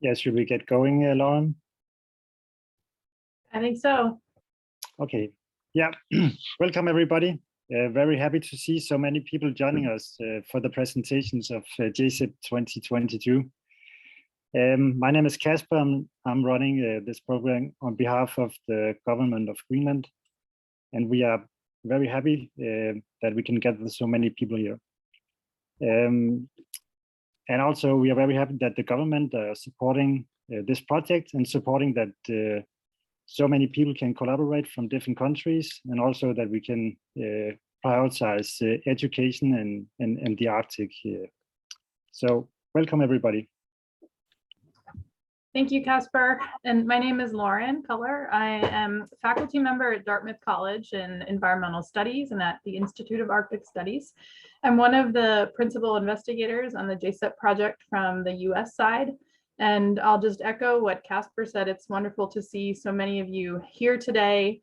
Yeah, should we get going, Lauren? I think so. Okay, yeah, welcome everybody. Very happy to see so many people joining us for the presentations of JSEP 2022. My name is Casper. I'm running this program on behalf of the government of Greenland, and we are very happy that we can gather so many people here. And also, we are very happy that the government are supporting this project and supporting that so many people can collaborate from different countries, and also that we can prioritize education and the Arctic here. So welcome everybody. Thank you, Casper. And my name is Lauren Culler. I am a faculty member at Dartmouth College in Environmental Studies and at the Institute of Arctic Studies. I'm one of the principal investigators on the JSEP project from the US side. And I'll just echo what Casper said. It's wonderful to see so many of you here today.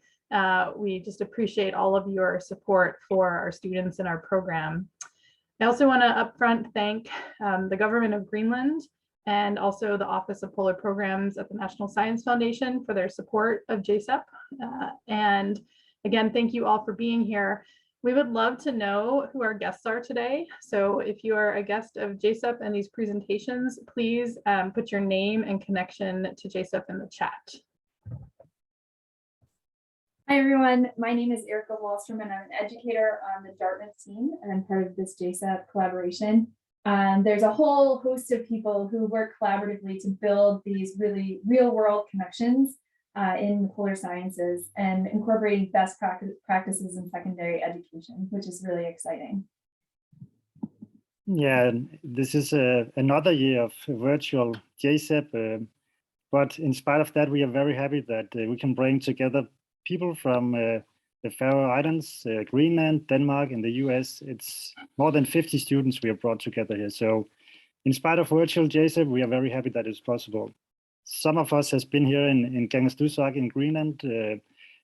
We just appreciate all of your support for our students in our program. I also want to upfront thank the government of Greenland and also the Office of Polar Programs at the National Science Foundation for their support of JSEP. And again, thank you all for being here. We would love to know who our guests are today. So if you are a guest of JSEP and these presentations, please put your name and connection to JSEP in the chat. Hi everyone, my name is Erica Wallstrom and I'm an educator on the Dartmouth team and I'm part of this JSEP collaboration. There's a whole host of people who work collaboratively to build these really real world connections in the polar sciences and incorporating best practices in secondary education, which is really exciting. Yeah, this is another year of virtual JSEP, but in spite of that, we are very happy that we can bring together people from the Faroe Islands, Greenland, Denmark, and the US. It's more than 50 students we have brought together here. So in spite of virtual JSEP, we are very happy that it's possible. Some of us has been here in Kangerlussuaq in Greenland,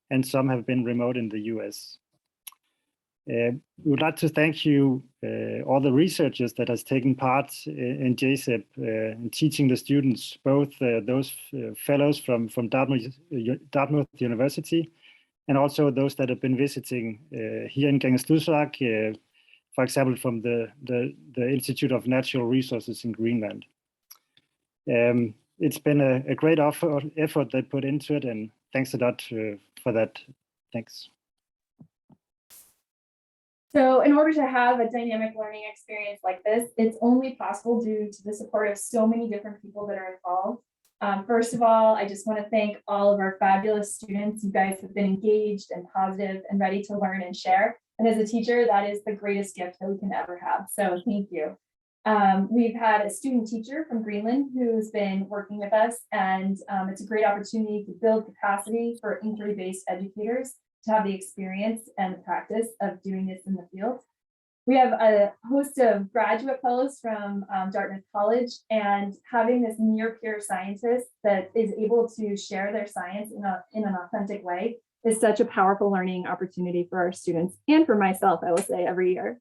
and some have been remote in the US. We would like to thank you, all the researchers that has taken part in JSEP in teaching the students, both those fellows from Dartmouth University, and also those that have been visiting here in Kangerlussuaq, for example, from the Institute of Natural Resources in Greenland. It's been a great effort they put into it, and thanks a lot for that. Thanks. So in order to have a dynamic learning experience like this, it's only possible due to the support of so many different people that are involved. First of all, I just want to thank all of our fabulous students. You guys have been engaged and positive and ready to learn and share. And as a teacher, that is the greatest gift that we can ever have. So thank you. We've had a student teacher from Greenland who's been working with us, and it's a great opportunity to build capacity for inquiry-based educators to have the experience and the practice of doing this in the field. We have a host of graduate fellows from Dartmouth College, and having this near peer scientist that is able to share their science in an authentic way is such a powerful learning opportunity for our students and for myself, I will say, every year.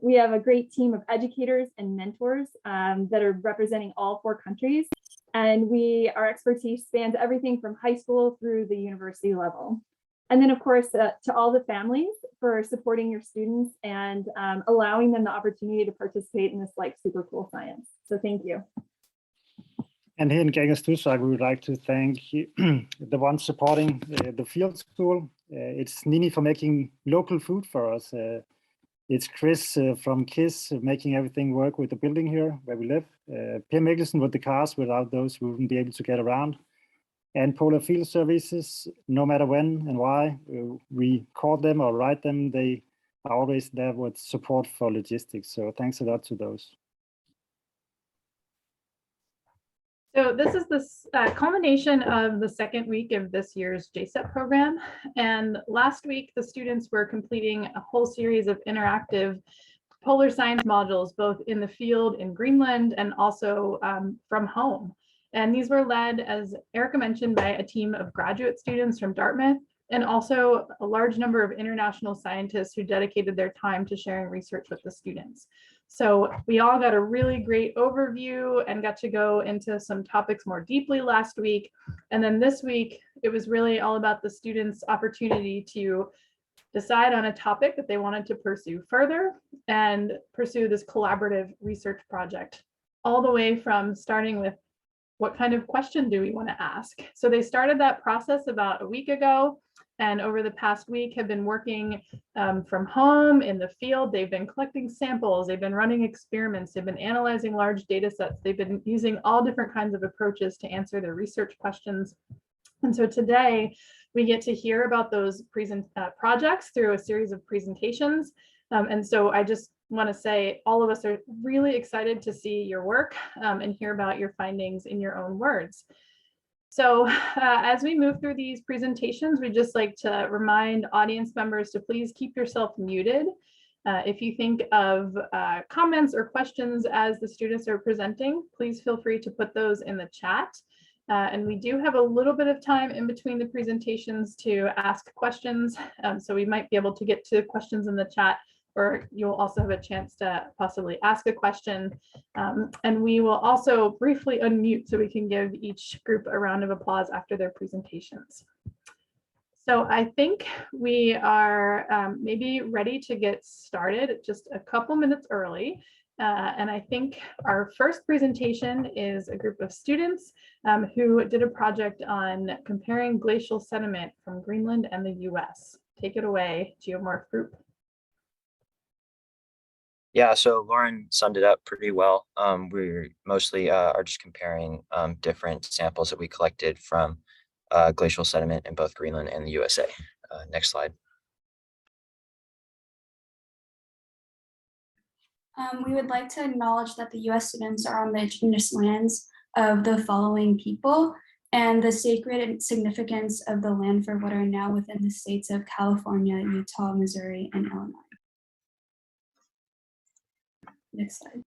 We have a great team of educators and mentors that are representing all 4 countries, and our expertise spans everything from high school through the university level. And then, of course, to all the families for supporting your students and allowing them the opportunity to participate in this super cool science. So thank you. And here in Kangerlussuaq, we would like to thank the ones supporting the field school. It's Nini for making local food for us. It's Chris from KISS making everything work with the building here where we live. Per Mikkelsen with the cars. Without those, we wouldn't be able to get around. And Polar Field Services, no matter when and why we call them or write them, they are always there with support for logistics. So thanks a lot to those. So this is the culmination of the second week of this year's JSEP program. And last week, the students were completing a whole series of interactive polar science modules, both in the field in Greenland and also from home. And these were led, as Erica mentioned, by a team of graduate students from Dartmouth, and also a large number of international scientists who dedicated their time to sharing research with the students. So we all got a really great overview and got to go into some topics more deeply last week. And then this week, it was really all about the students' opportunity to decide on a topic that they wanted to pursue further and pursue this collaborative research project, all the way from starting with what kind of question do we want to ask? So they started that process about a week ago, and over the past week have been working from home in the field. They've been collecting samples, they've been running experiments, they've been analyzing large data sets, they've been using all different kinds of approaches to answer their research questions. And so today we get to hear about those projects through a series of presentations. And so I just want to say all of us are really excited to see your work and hear about your findings in your own words. So as we move through these presentations, we'd just like to remind audience members to please keep yourself muted. If you think of comments or questions as the students are presenting, please feel free to put those in the chat. And we do have a little bit of time in between the presentations to ask questions. So we might be able to get to questions in the chat, or you'll also have a chance to possibly ask a question. And we will also briefly unmute so we can give each group a round of applause after their presentations. So I think we are maybe ready to get started just a couple minutes early. And I think our first presentation is a group of students who did a project on comparing glacial sediment from Greenland and the US. Take it away, Geomorph group. Yeah, so Lauren summed it up pretty well. We mostly are just comparing different samples that we collected from glacial sediment in both Greenland and the USA. Next slide. We would like to acknowledge that the U.S. students are on the indigenous lands of the following people and the sacred significance of the land for what are now within the states of California, Utah, Missouri, and Illinois. Next slide.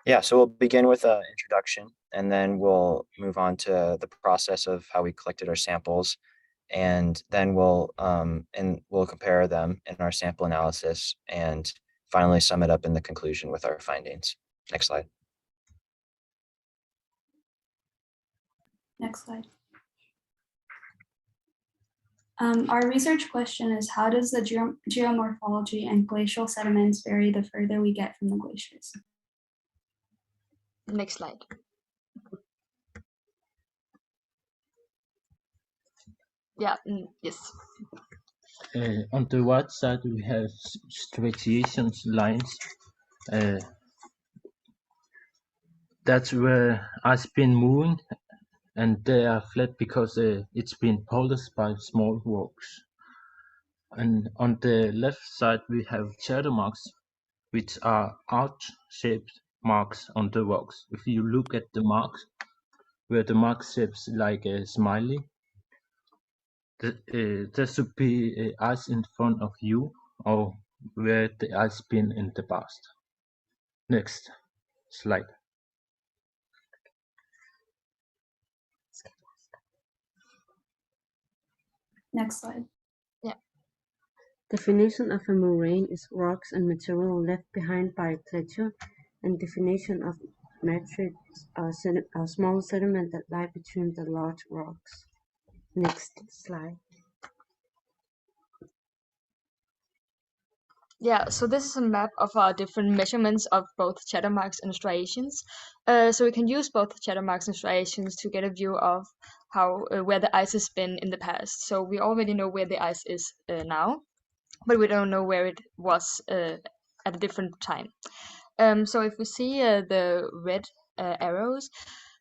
Yeah, so we'll begin with an introduction, and then we'll move on to the process of how we collected our samples, and then we'll compare them in our sample analysis, and finally sum it up in the conclusion with our findings. Next slide. Next slide. Our research question is, how does the geomorphology and glacial sediments vary the further we get from the glaciers? Next slide. Yeah, yes. On the right side, we have striations lines. That's where ice been moving, and they are flat because it's been polished by small rocks. And on the left side, we have shadow marks, which are arch-shaped marks on the rocks. If you look at the marks, where the mark shapes like a smiley, there should be ice in front of you, or where the ice been in the past. Next slide. Next slide. Definition of a moraine is rocks and material left behind by a glacier, and definition of matrix are small sediment that lie between the large rocks. Next slide. Yeah, so this is a map of our different measurements of both shadow marks and striations. So we can use both shadow marks and striations to get a view of how where the ice has been in the past. So we already know where the ice is now, but we don't know where it was at a different time. So if we see the red arrows,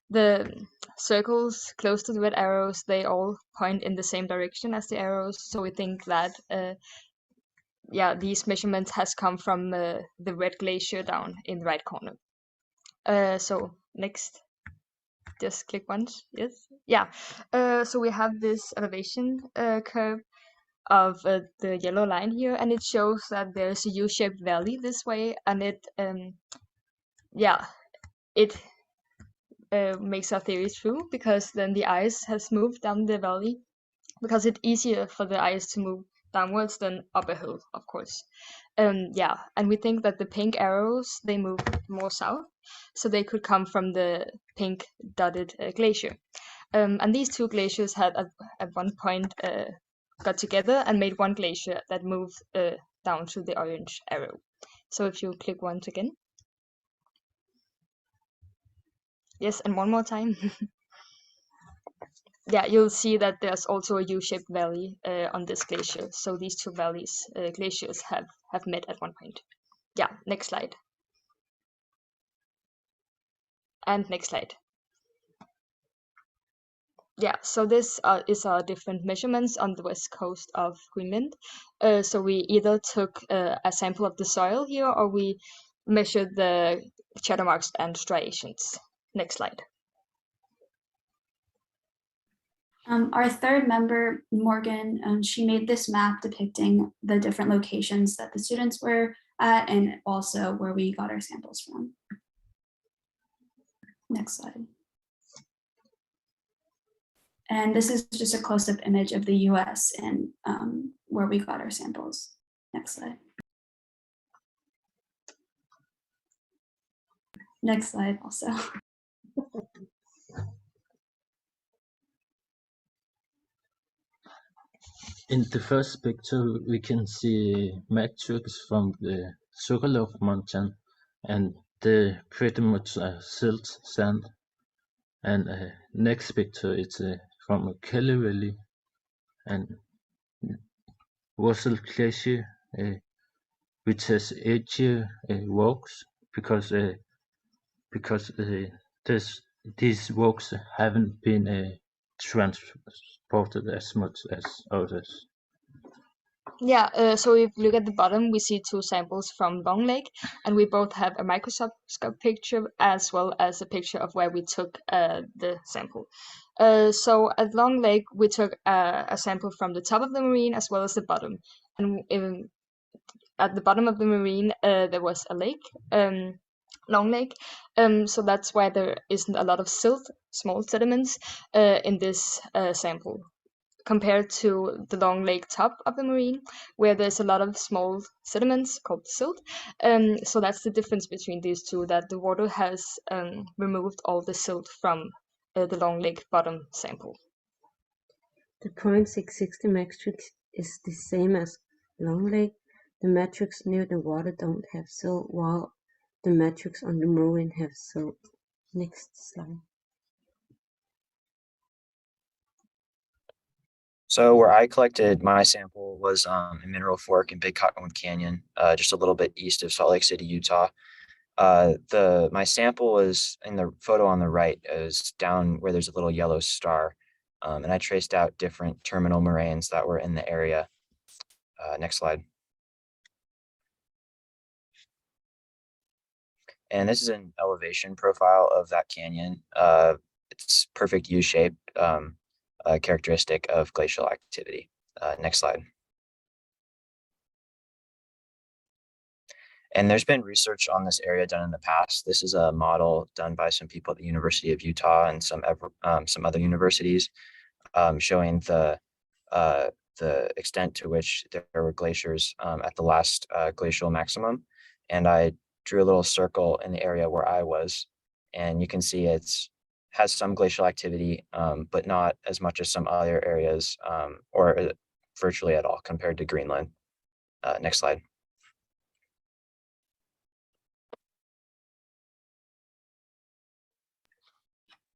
the circles close to the red arrows, they all point in the same direction as the arrows. So we think that yeah, these measurements has come from the red glacier down in the right corner. So next, just click once. Yes, yeah. So we have this elevation curve of the yellow line here, and it shows that there's a U-shaped valley this way, and it yeah, it makes our theory true, because then the ice has moved down the valley, because it's easier for the ice to move downwards than up a hill, of course. Yeah, and we think that the pink arrows, they move more south, so they could come from the pink dotted glacier. And these two glaciers had at one point got together and made one glacier that moved down to the orange arrow. So if you click once again. Yes, and one more time. Yeah, you'll see that there's also a U-shaped valley on this glacier. So these two valleys, glaciers have met at one point. Yeah, next slide. And next slide. Yeah, so this is our different measurements on the west coast of Greenland. So we either took a sample of the soil here, or we measured the chatter marks and striations. Next slide. Our third member, Morgan, she made this map depicting the different locations that the students were at and also where we got our samples from. Next slide. And this is just a close-up image of the US and where we got our samples. Next slide. Next slide also. In the first picture, we can see matrix from the Sugarloaf Mountain, and they're pretty much silt sand. And next picture, it's from a Kelly Valley and Russell Glacier, which has edgier walks because these walks haven't been transported as much as others. Yeah, so if you look at the bottom, we see two samples from Long Lake, and we both have a microscope picture as well as a picture of where we took the sample. So at Long Lake, we took a sample from the top of the marine as well as the bottom. And at the bottom of the marine, there was a lake, Long Lake. So that's why there isn't a lot of silt, small sediments, in this sample, compared to the Long Lake top of the marine, where there's a lot of small sediments called silt. So that's the difference between these two, that the water has removed all the silt from the Long Lake bottom sample. The 0.660 matrix is the same as Long Lake. The matrix near the water don't have silt, while the matrix on the marine have silt. Next slide. So where I collected my sample was in Mineral Fork in Big Cottonwood Canyon, just a little bit east of Salt Lake City, Utah. My sample is in the photo on the right, is down where there's a little yellow star, and I traced out different terminal moraines that were in the area. Next slide. And this is an elevation profile of that canyon. It's perfect U-shape, characteristic of glacial activity. Next slide. And there's been research on this area done in the past. This is a model done by some people at the University of Utah and some other universities, showing the extent to which there were glaciers at the last glacial maximum. And I drew a little circle in the area where I was, and you can see has some glacial activity, but not as much as some other areas, or virtually at all compared to Greenland. Next slide.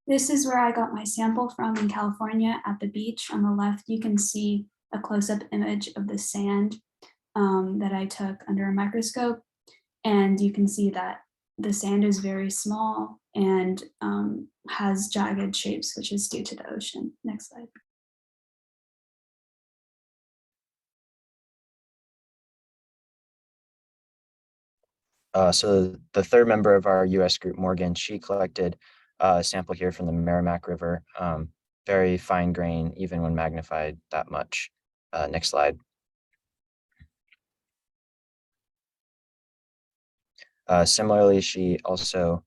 This is where I got my sample from in California at the beach. On the left, you can see a close-up image of the sand that I took under a microscope. And you can see that the sand is very small and has jagged shapes, which is due to the ocean. Next slide. So the third member of our US group, Morgan, she collected a sample here from the Merrimack River, very fine grain, even when magnified that much. Next slide. Similarly, she also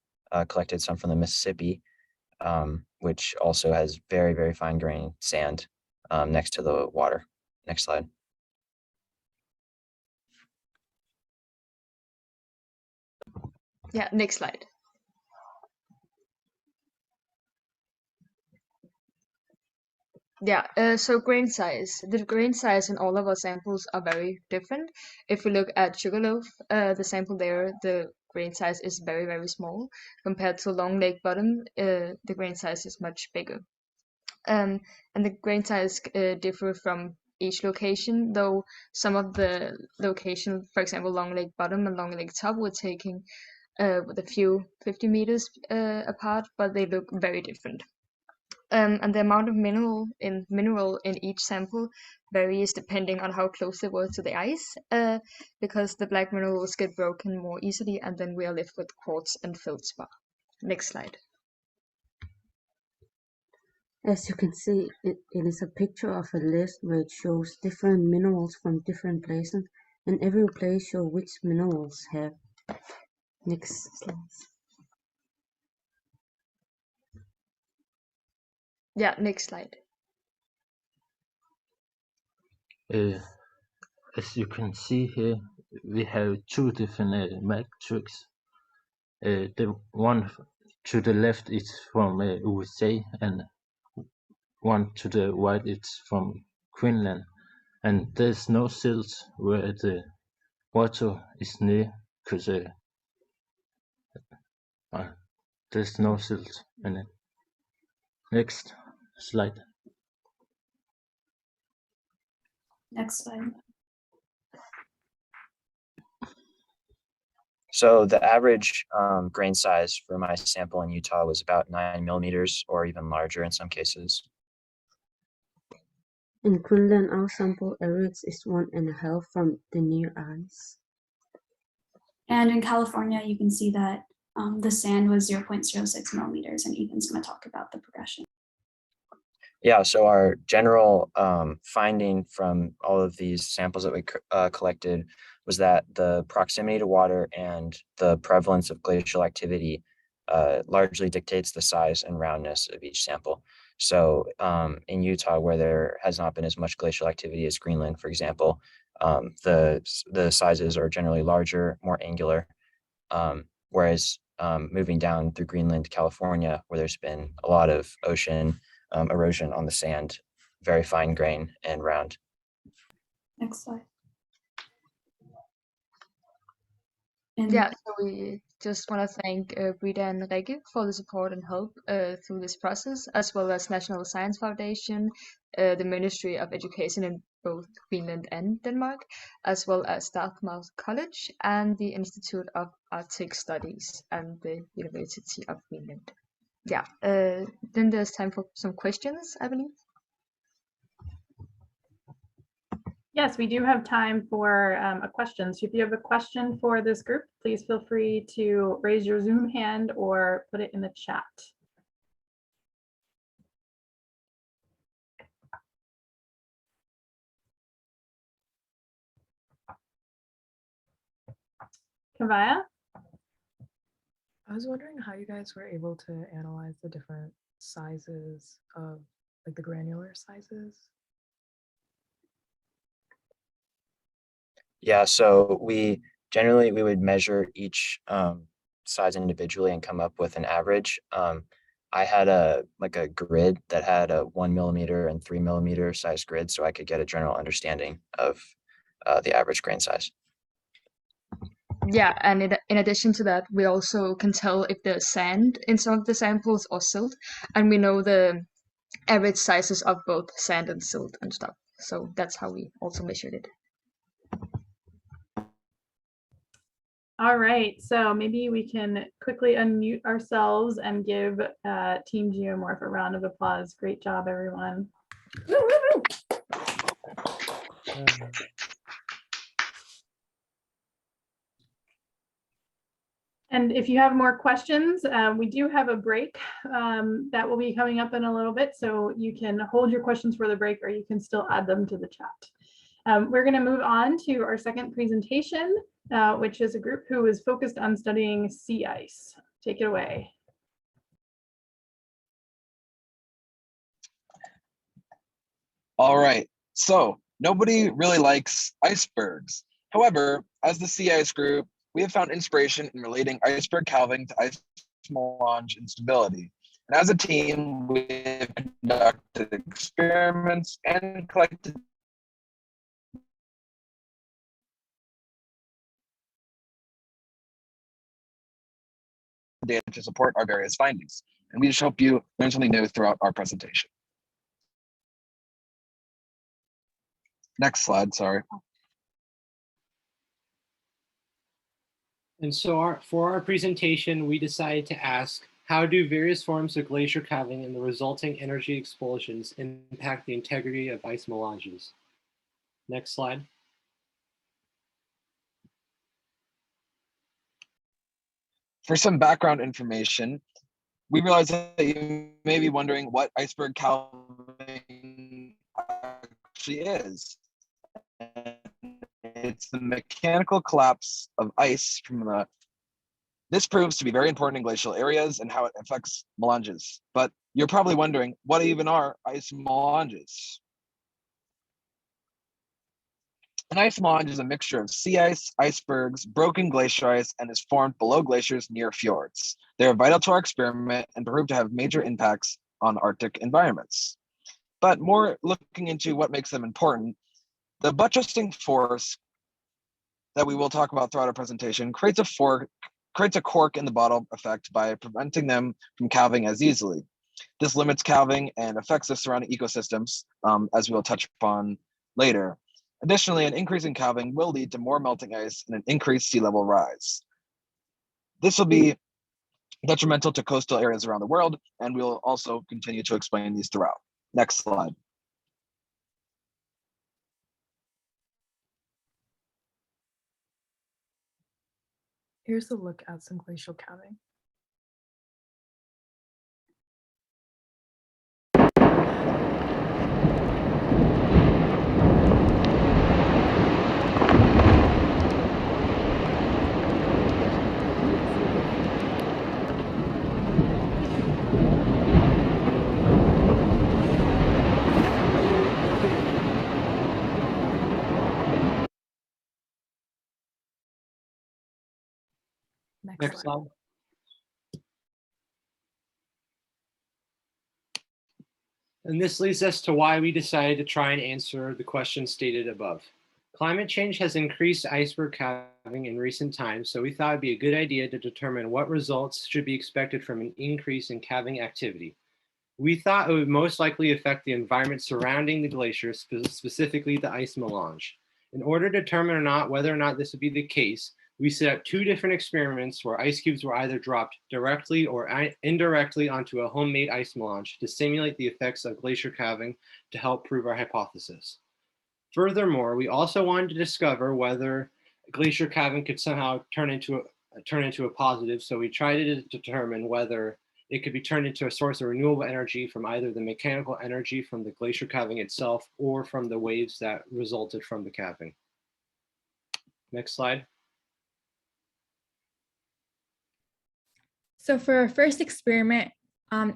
collected some from the Mississippi, which also has very, very fine grain sand next to the water. Next slide. Yeah, next slide. Yeah, so grain size. The grain size in all of our samples are very different. If we look at Sugarloaf, the sample there, the grain size is very, very small. Compared to Long Lake Bottom, the grain size is much bigger. And the grain size differ from each location, though some of the location, for example, Long Lake Bottom and Long Lake Top, were taking with a few 50 meters apart, but they look very different. And the amount of mineral in each sample varies depending on how close they were to the ice, because the black minerals get broken more easily, and then we are left with quartz and feldspar. Next slide. As you can see, it is a picture of a list where it shows different minerals from different places, and every place shows which minerals have. Next slide. Yeah, next slide. As you can see here, we have two different matrix. The one to the left is from USA, and one to the right is from Greenland. And there's no silt where the water is near, because there's no silt in it. Next slide. Next slide. So the average grain size for my sample in Utah was about 9 millimeters or even larger in some cases. In Greenland, our sample average is 1.5 from the near ice. And in California, you can see that the sand was 0.06 millimeters, and Ethan's going to talk about the progression. Yeah, so our general finding from all of these samples that we collected was that the proximity to water and the prevalence of glacial activity largely dictates the size and roundness of each sample. So in Utah, where there has not been as much glacial activity as Greenland, for example, the sizes are generally larger, more angular, whereas moving down through Greenland to California, where there's been a lot of ocean erosion on the sand, very fine grain and round. Next slide. Yeah, so we just want to thank Brita and Rikke for the support and help through this process, as well as National Science Foundation, the Ministry of Education in both Greenland and Denmark, as well as Dartmouth College and the Institute of Arctic Studies and the University of Greenland. Yeah, then there's time for some questions, I believe. Yes, we do have time for a question. So if you have a question for this group, please feel free to raise your Zoom hand or put it in the chat. Kavaya? I was wondering how you guys were able to analyze the different sizes of, like, the granular sizes. Yeah, so we would measure each size individually and come up with an average. I had a grid that had a 1 millimeter and 3 millimeter size grid, so I could get a general understanding of the average grain size. Yeah, and in addition to that, we also can tell if there's sand in some of the samples or silt, and we know the average sizes of both sand and silt and stuff. So that's how we also measured it. All right, so maybe we can quickly unmute ourselves and give Team Geomorph a round of applause. Great job, everyone. And if you have more questions, we do have a break that will be coming up in a little bit. So you can hold your questions for the break, or you can still add them to the chat. We're going to move on to our second presentation, which is a group who is focused on studying sea ice. Take it away. All right, so nobody really likes icebergs. However, as the sea ice group, we have found inspiration in relating iceberg calving to ice melange instability. And as a team, we have conducted experiments and collected data to support our various findings. And we just hope you learn something new throughout our presentation. Next slide, sorry. And so for our presentation, we decided to ask, how do various forms of glacier calving and the resulting energy expulsions impact the integrity of ice melanges? Next slide. For some background information, we realize that you may be wondering what iceberg calving actually is. It's the mechanical collapse of ice from the. This proves to be very important in glacial areas and how it affects melanges. But you're probably wondering, what even are ice melanges? An ice melange is a mixture of sea ice, icebergs, broken glacier ice, and is formed below glaciers near fjords. They are vital to our experiment and prove to have major impacts on Arctic environments. But more looking into what makes them important, the buttressing force that we will talk about throughout our presentation creates a cork in the bottle effect by preventing them from calving as easily. This limits calving and affects the surrounding ecosystems, as we'll touch upon later. Additionally, an increase in calving will lead to more melting ice and an increased sea level rise. This will be detrimental to coastal areas around the world, and we'll also continue to explain these throughout. Next slide. Here's a look at some glacial calving. Next slide. And this leads us to why we decided to try and answer the question stated above. Climate change has increased iceberg calving in recent times, so we thought it'd be a good idea to determine what results should be expected from an increase in calving activity. We thought it would most likely affect the environment surrounding the glacier, specifically the ice melange. In order to determine whether or not this would be the case, we set up two different experiments where ice cubes were either dropped directly or indirectly onto a homemade ice melange to simulate the effects of glacier calving to help prove our hypothesis. Furthermore, we also wanted to discover whether glacier calving could somehow turn into a positive, so we tried to determine whether it could be turned into a source of renewable energy from either the mechanical energy from the glacier calving itself or from the waves that resulted from the calving. Next slide. So for our first experiment,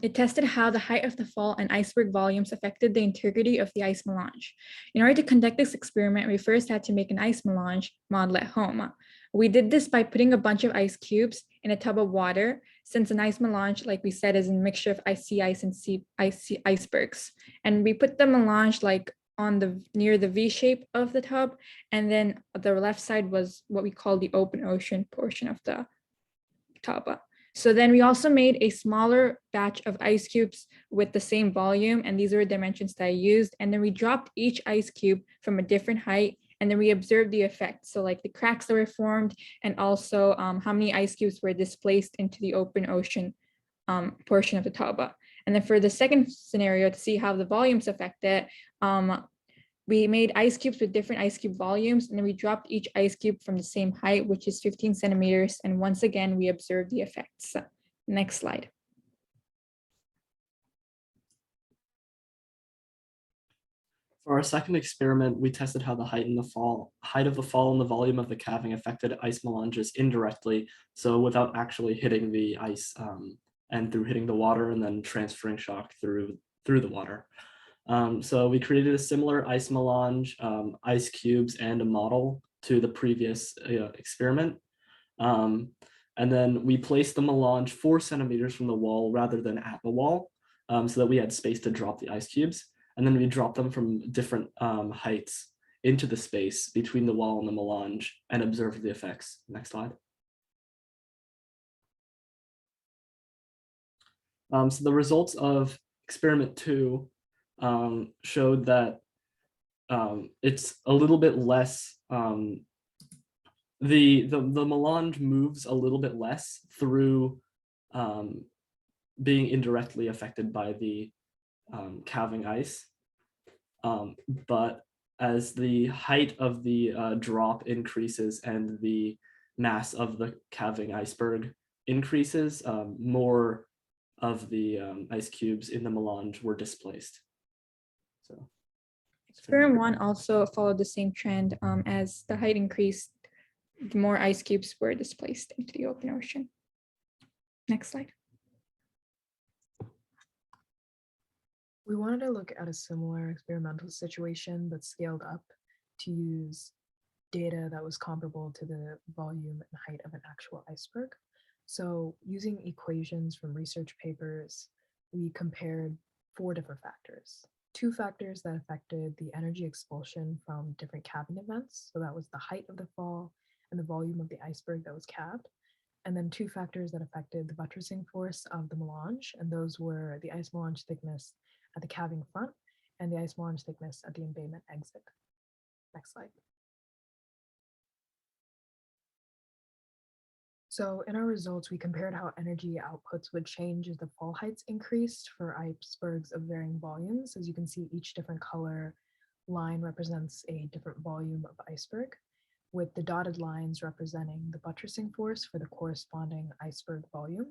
it tested how the height of the fall and iceberg volumes affected the integrity of the ice melange. In order to conduct this experiment, we first had to make an ice melange model at home. We did this by putting a bunch of ice cubes in a tub of water, since an ice melange, like we said, is a mixture of sea ice and icebergs. And we put the melange like on near the V shape of the tub, and then the left side was what we call the open ocean portion of the tub. So then we also made a smaller batch of ice cubes with the same volume, and these were dimensions that I used. And then we dropped each ice cube from a different height, and then we observed the effects. So like the cracks that were formed, and also how many ice cubes were displaced into the open ocean portion of the tub. And then for the second scenario, to see how the volumes affect it, we made ice cubes with different ice cube volumes, and then we dropped each ice cube from the same height, which is 15 centimeters. And once again, we observed the effects. Next slide. For our second experiment, we tested how the height of the fall and the volume of the calving affected ice melanges indirectly, so without actually hitting the ice and through hitting the water and then transferring shock through the water. So we created a similar ice melange, ice cubes, and a model to the previous experiment. And then we placed the melange 4 centimeters from the wall rather than at the wall, so that we had space to drop the ice cubes. And then we dropped them from different heights into the space between the wall and the melange and observed the effects. Next slide. So the results of experiment 2 showed that it's a little bit less, the melange moves a little bit less through being indirectly affected by the calving ice. But as the height of the drop increases and the mass of the calving iceberg increases, more of the ice cubes in the melange were displaced. So Experiment 1 also followed the same trend. As the height increased, the more ice cubes were displaced into the open ocean. Next slide. We wanted to look at a similar experimental situation, but scaled up to use data that was comparable to the volume and height of an actual iceberg. So using equations from research papers, we compared 4 different factors. 2 factors that affected the energy expulsion from different calving events. So that was the height of the fall and the volume of the iceberg that was calved. And then 2 factors that affected the buttressing force of the melange. And those were the ice melange thickness at the calving front and the ice melange thickness at the embayment exit. Next slide. So in our results, we compared how energy outputs would change as the fall heights increased for icebergs of varying volumes. As you can see, each different color line represents a different volume of iceberg, with the dotted lines representing the buttressing force for the corresponding iceberg volume.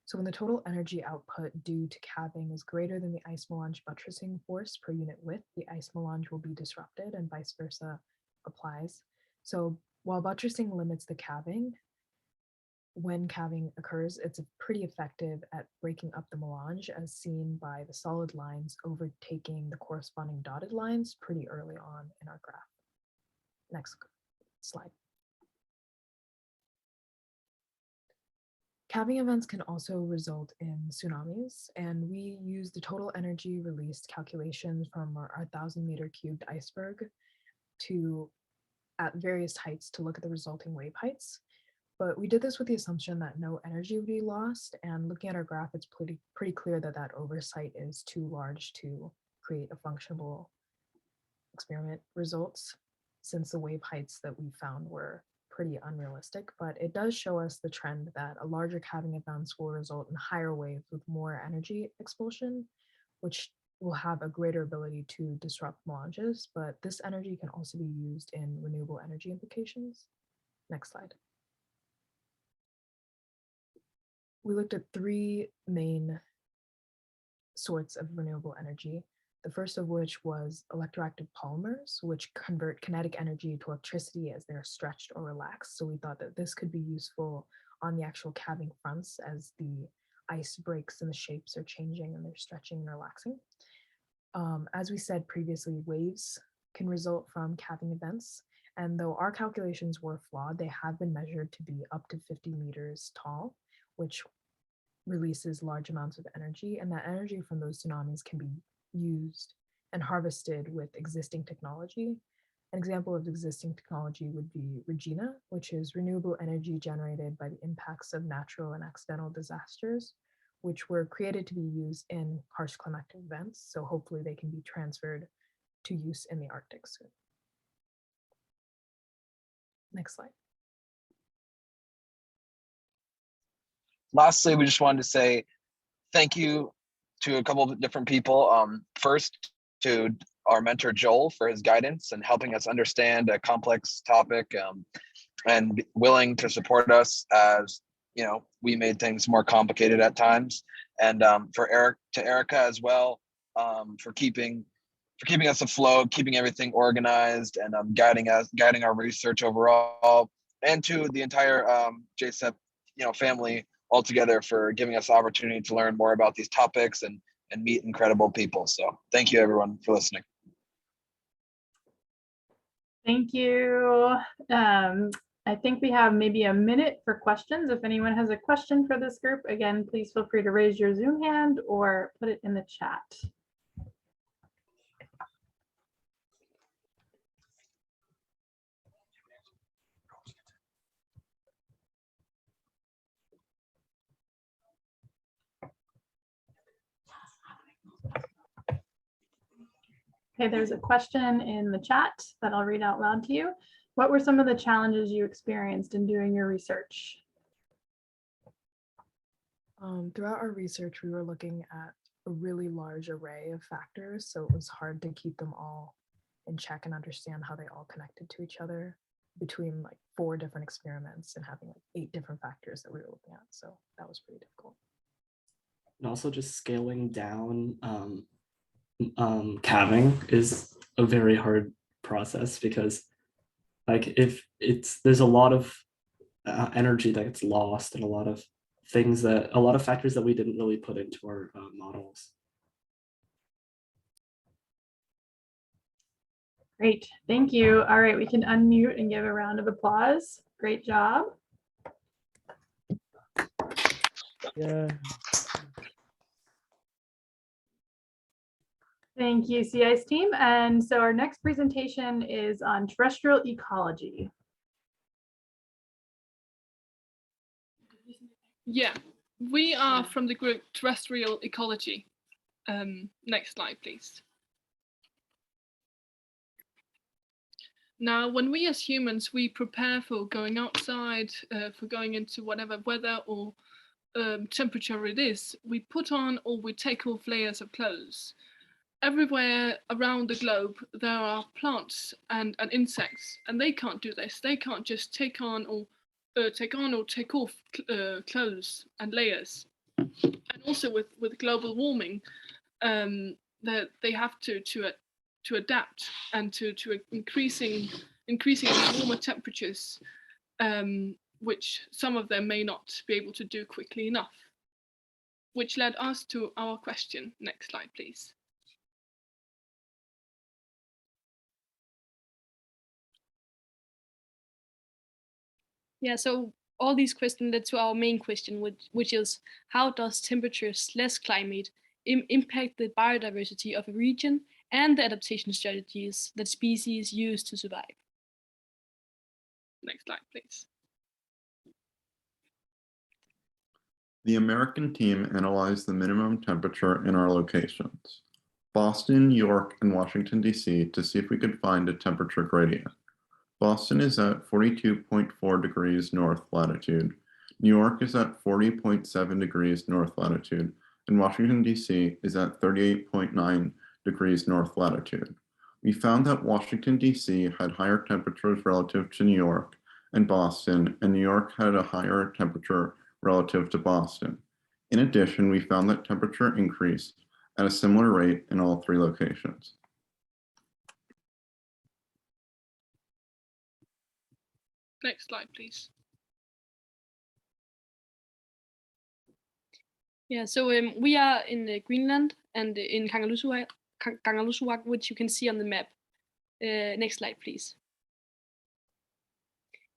So when the total energy output due to calving is greater than the ice melange buttressing force per unit width, the ice melange will be disrupted and vice versa applies. So while buttressing limits the calving, when calving occurs, it's pretty effective at breaking up the melange, as seen by the solid lines overtaking the corresponding dotted lines pretty early on in our graph. Next slide. Calving events can also result in tsunamis, and we use the total energy released calculations from our 1,000 meter cubed iceberg at various heights to look at the resulting wave heights. But we did this with the assumption that no energy would be lost, and looking at our graph, it's pretty clear that that oversight is too large to create a functionable experiment results, since the wave heights that we found were pretty unrealistic. But it does show us the trend that a larger calving events will result in higher waves with more energy expulsion, which will have a greater ability to disrupt melanges. But this energy can also be used in renewable energy implications. Next slide. We looked at 3 main sorts of renewable energy, the first of which was electroactive polymers, which convert kinetic energy to electricity as they're stretched or relaxed. So we thought that this could be useful on the actual calving fronts as the ice breaks and the shapes are changing and they're stretching and relaxing. As we said previously, waves can result from calving events. And though our calculations were flawed, they have been measured to be up to 50 meters tall, which releases large amounts of energy, and that energy from those tsunamis can be used and harvested with existing technology. An example of existing technology would be Regina, which is renewable energy generated by the impacts of natural and accidental disasters, which were created to be used in harsh climatic events. So hopefully they can be transferred to use in the Arctic soon. Next slide. Lastly, we just wanted to say thank you to a couple of different people. First, to our mentor Joel for his guidance and helping us understand a complex topic, and willing to support us as we made things more complicated at times. And to Erica as well, for keeping us afloat, keeping everything organized, and guiding our research overall, and to the entire JSEP family altogether for giving us the opportunity to learn more about these topics and meet incredible people. So thank you everyone for listening. Thank you. I think we have maybe a minute for questions. If anyone has a question for this group, again, please feel free to raise your Zoom hand or put it in the chat. Okay, there's a question in the chat that I'll read out loud to you. What were some of the challenges you experienced in doing your research? Throughout our research, we were looking at a really large array of factors, so it was hard to keep them all in check and understand how they all connected to each other between like 4 different experiments and having like 8 different factors that we were looking at. So that was pretty difficult. And also just scaling down calving is a very hard process because like if there's a lot of energy that gets lost and a lot of factors that we didn't really put into our models. Great, thank you. All right, we can unmute and give a round of applause. Great job. Yeah. Thank you, CI's team. And so our next presentation is on terrestrial ecology. Yeah, we are from the group Terrestrial Ecology. Next slide, please. Now, when we as humans, we prepare for going outside, for going into whatever weather or temperature it is, we put on or we take off layers of clothes. Everywhere around the globe, there are plants and insects, and they can't do this. They can't just take on or take off clothes and layers. And also with global warming, that they have to adapt and to increasing warmer temperatures, which some of them may not be able to do quickly enough. Which led us to our question. Next slide, please. Yeah, so all these questions led to our main question, which is how does temperature/less climate impact the biodiversity of a region and the adaptation strategies that species use to survive? Next slide, please. The American team analyzed the minimum temperature in our locations, Boston, New York, and Washington, D.C., to see if we could find a temperature gradient. Boston is at 42.4 degrees north latitude, New York is at 40.7 degrees north latitude, and Washington, D.C. is at 38.9 degrees north latitude. We found that Washington, D.C. had higher temperatures relative to New York and Boston, and New York had a higher temperature relative to Boston. In addition, we found that temperature increased at a similar rate in all 3 locations. Next slide, please. Yeah, so we are in Greenland and in Kangerlussuaq, which you can see on the map. Next slide, please.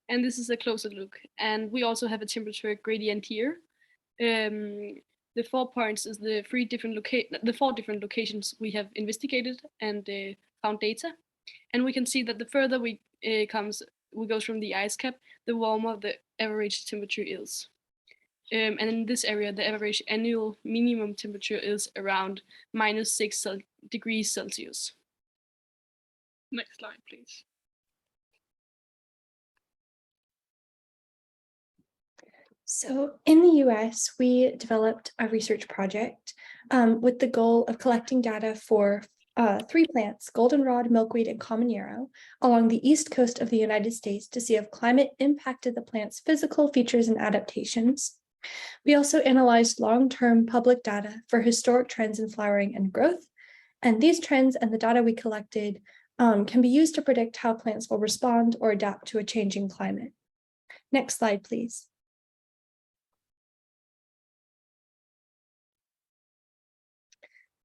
And this is a closer look. And we also have a temperature gradient here. The 4 points is the 4 different locations we have investigated and found data. And we can see that the further we go from the ice cap, the warmer the average temperature is. And in this area, the average annual minimum temperature is around -6 degrees Celsius. Next slide, please. So in the US, we developed a research project with the goal of collecting data for 3 plants, goldenrod, milkweed, and common yarrow, along the east coast of the United States to see if climate impacted the plant's physical features and adaptations. We also analyzed long-term public data for historic trends in flowering and growth, and these trends and the data we collected can be used to predict how plants will respond or adapt to a changing climate. Next slide, please.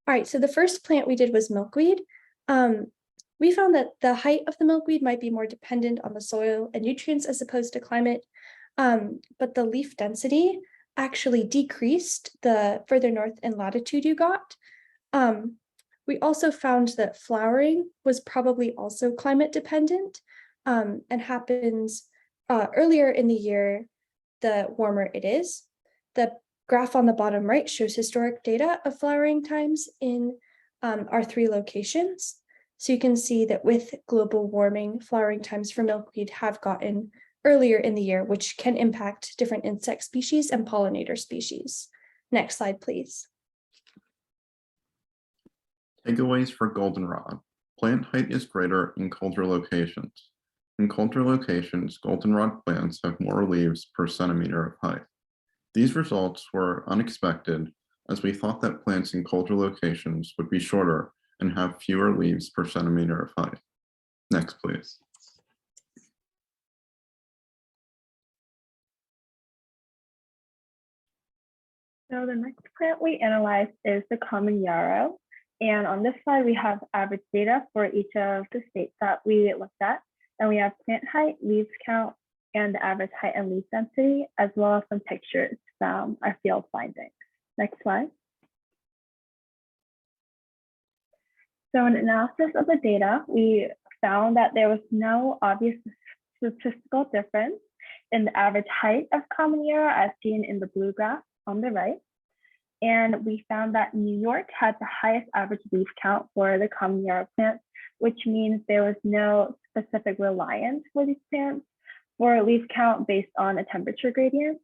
All right, so the first plant we did was milkweed. We found that the height of the milkweed might be more dependent on the soil and nutrients as opposed to climate, but the leaf density actually decreased the further north in latitude you got. We also found that flowering was probably also climate dependent and happens earlier in the year, the warmer it is. The graph on the bottom right shows historic data of flowering times in our 3 locations. So you can see that with global warming, flowering times for milkweed have gotten earlier in the year, which can impact different insect species and pollinator species. Next slide, please. Takeaways for goldenrod. Plant height is greater in colder locations. In colder locations, goldenrod plants have more leaves per centimeter of height. These results were unexpected, as we thought that plants in colder locations would be shorter and have fewer leaves per centimeter of height. Next, please. So the next plant we analyzed is the common yarrow. And on this slide, we have average data for each of the states that we looked at. And we have plant height, leaves count, and the average height and leaf density, as well as some pictures from our field findings. Next slide. So in analysis of the data, we found that there was no obvious statistical difference in the average height of common yarrow as seen in the blue graph on the right. And we found that New York had the highest average leaf count for the common yarrow plant, which means there was no specific reliance for these plants for a leaf count based on a temperature gradient.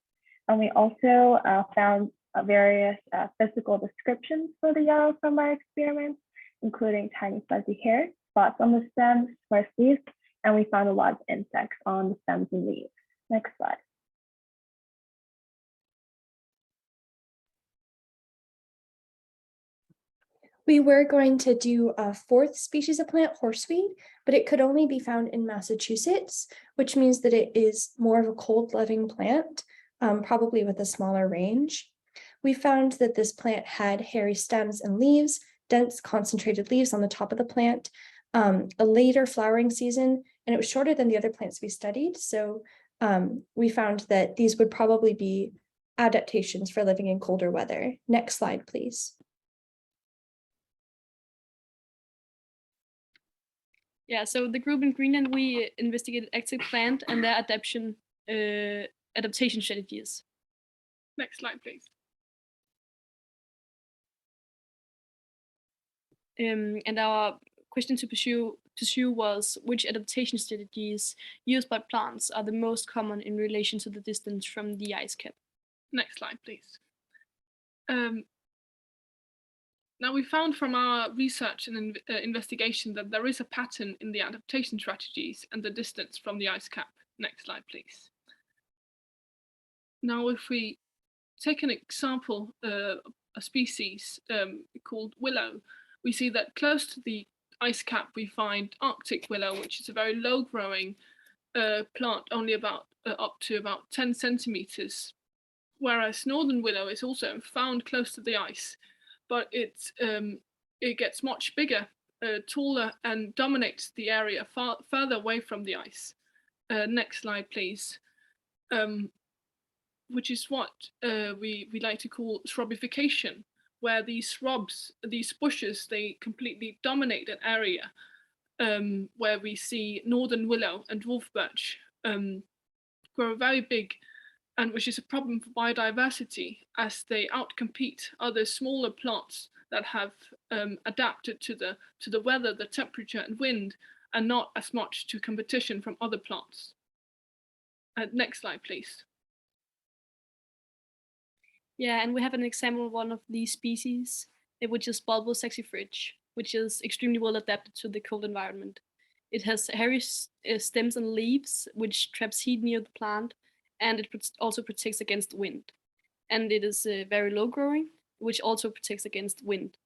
And we also found various physical descriptions for the yarrow from our experiments, including tiny fuzzy hairs, spots on the stems, sparse leaves, and we found a lot of insects on the stems and leaves. Next slide. We were going to do a 4th species of plant, horseweed, but it could only be found in Massachusetts, which means that it is more of a cold-loving plant, probably with a smaller range. We found that this plant had hairy stems and leaves, dense concentrated leaves on the top of the plant, a later flowering season, and it was shorter than the other plants we studied. So we found that these would probably be adaptations for living in colder weather. Next slide, please. Yeah, so the group in Greenland, we investigated active plant and their adaptation strategies. Next slide, please. And our question to pursue was which adaptation strategies used by plants are the most common in relation to the distance from the ice cap. Next slide, please. Now, we found from our research and investigation that there is a pattern in the adaptation strategies and the distance from the ice cap. Next slide, please. Now, if we take an example, a species called willow, we see that close to the ice cap, we find Arctic willow, which is a very low-growing plant, only about up to about 10 centimeters, whereas northern willow is also found close to the ice, but it gets much bigger, taller, and dominates the area further away from the ice. Next slide, please. Which is what we like to call shrubification, where these shrubs, these bushes, they completely dominate an area, where we see northern willow and dwarf birch grow very big, and which is a problem for biodiversity as they outcompete other smaller plants that have adapted to the weather, the temperature and wind, and not as much to competition from other plants. Next slide, please. Yeah, and we have an example of one of these species, which is bulbous saxifrage, which is extremely well adapted to the cold environment. It has hairy stems and leaves, which traps heat near the plant, and it also protects against wind. And it is very low growing, which also protects against wind.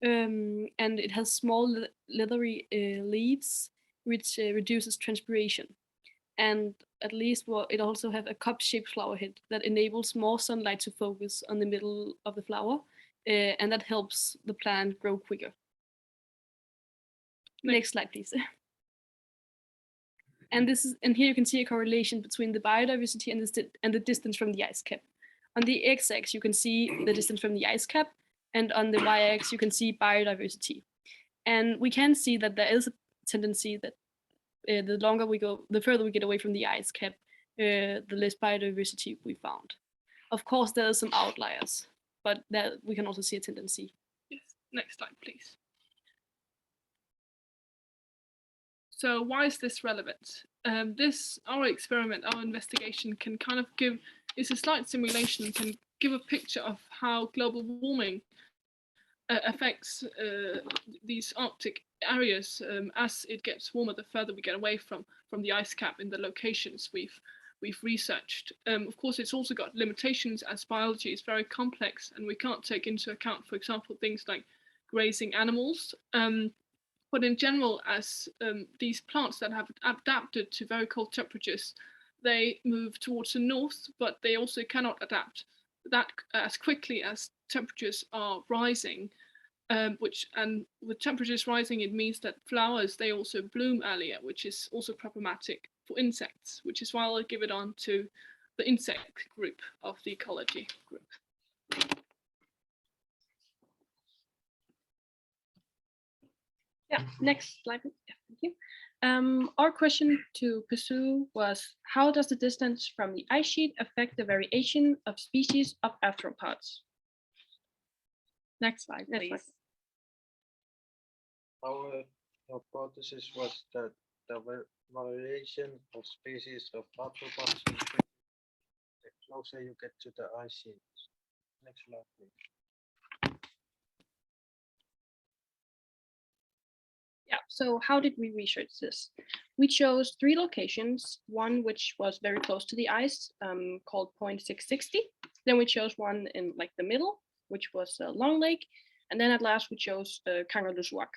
And it has small leathery leaves, which reduces transpiration. And at least it also has a cup-shaped flower head that enables more sunlight to focus on the middle of the flower, and that helps the plant grow quicker. Next slide, please. And here you can see a correlation between the biodiversity and the distance from the ice cap. On the x-axis, you can see the distance from the ice cap, and on the y-axis, you can see biodiversity. And we can see that there is a tendency that the longer we go, the further we get away from the ice cap, the less biodiversity we found. Of course, there are some outliers, but that we can also see a tendency. Yes. Next slide, please. So why is this relevant? Our experiment, our investigation can kind of it's a slight simulation, can give a picture of how global warming affects these Arctic areas as it gets warmer, the further we get away from the ice cap in the locations we've researched. Of course, it's also got limitations as biology is very complex and we can't take into account, for example, things like grazing animals. But in general, as these plants that have adapted to very cold temperatures, they move towards the north, but they also cannot adapt that as quickly as temperatures are rising. And with temperatures rising, it means that flowers, they also bloom earlier, which is also problematic for insects, which is why I'll give it on to the insect group of the ecology group. Yeah, next slide. Yeah, thank you. Our question to pursue was, how does the distance from the ice sheet affect the variation of species of arthropods? Next slide, please. Our hypothesis was that the variation of species of arthropods increases the closer you get to the ice sheet. Next slide, please. Yeah, so how did we research this? We chose 3 locations, one which was very close to the ice, called point 660. Then we chose one in like the middle, which was Long Lake. And then at last we chose Kangerlussuaq.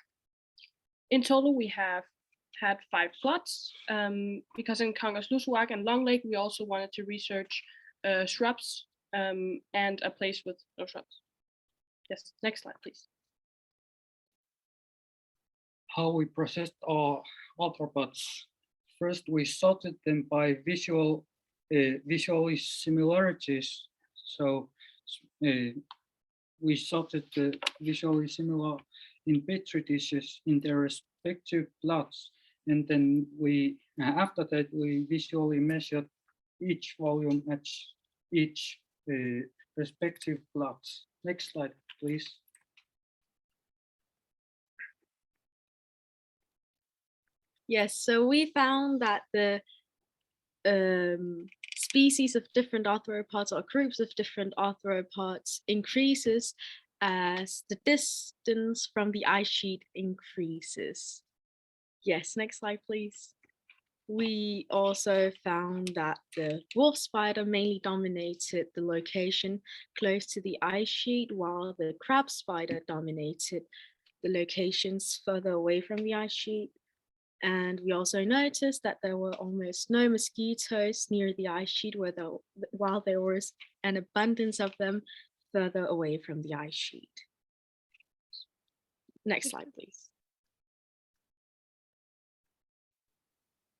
In total, we have had 5 plots, because in Kangerlussuaq and Long Lake, we also wanted to research shrubs and a place with no shrubs. Yes, next slide, please. How we processed our arthropods. First, we sorted them by visually similarities. So we sorted the visually similar in petri dishes in their respective plots, and then after that we visually measured each volume at each respective plots. Next slide, please. Yes, so we found that the species of different arthropods or groups of different arthropods increases as the distance from the ice sheet increases. Yes, next slide, please. We also found that the wolf spider mainly dominated the location close to the ice sheet, while the crab spider dominated the locations further away from the ice sheet. And we also noticed that there were almost no mosquitoes near the ice sheet, while there was an abundance of them further away from the ice sheet. Next slide, please.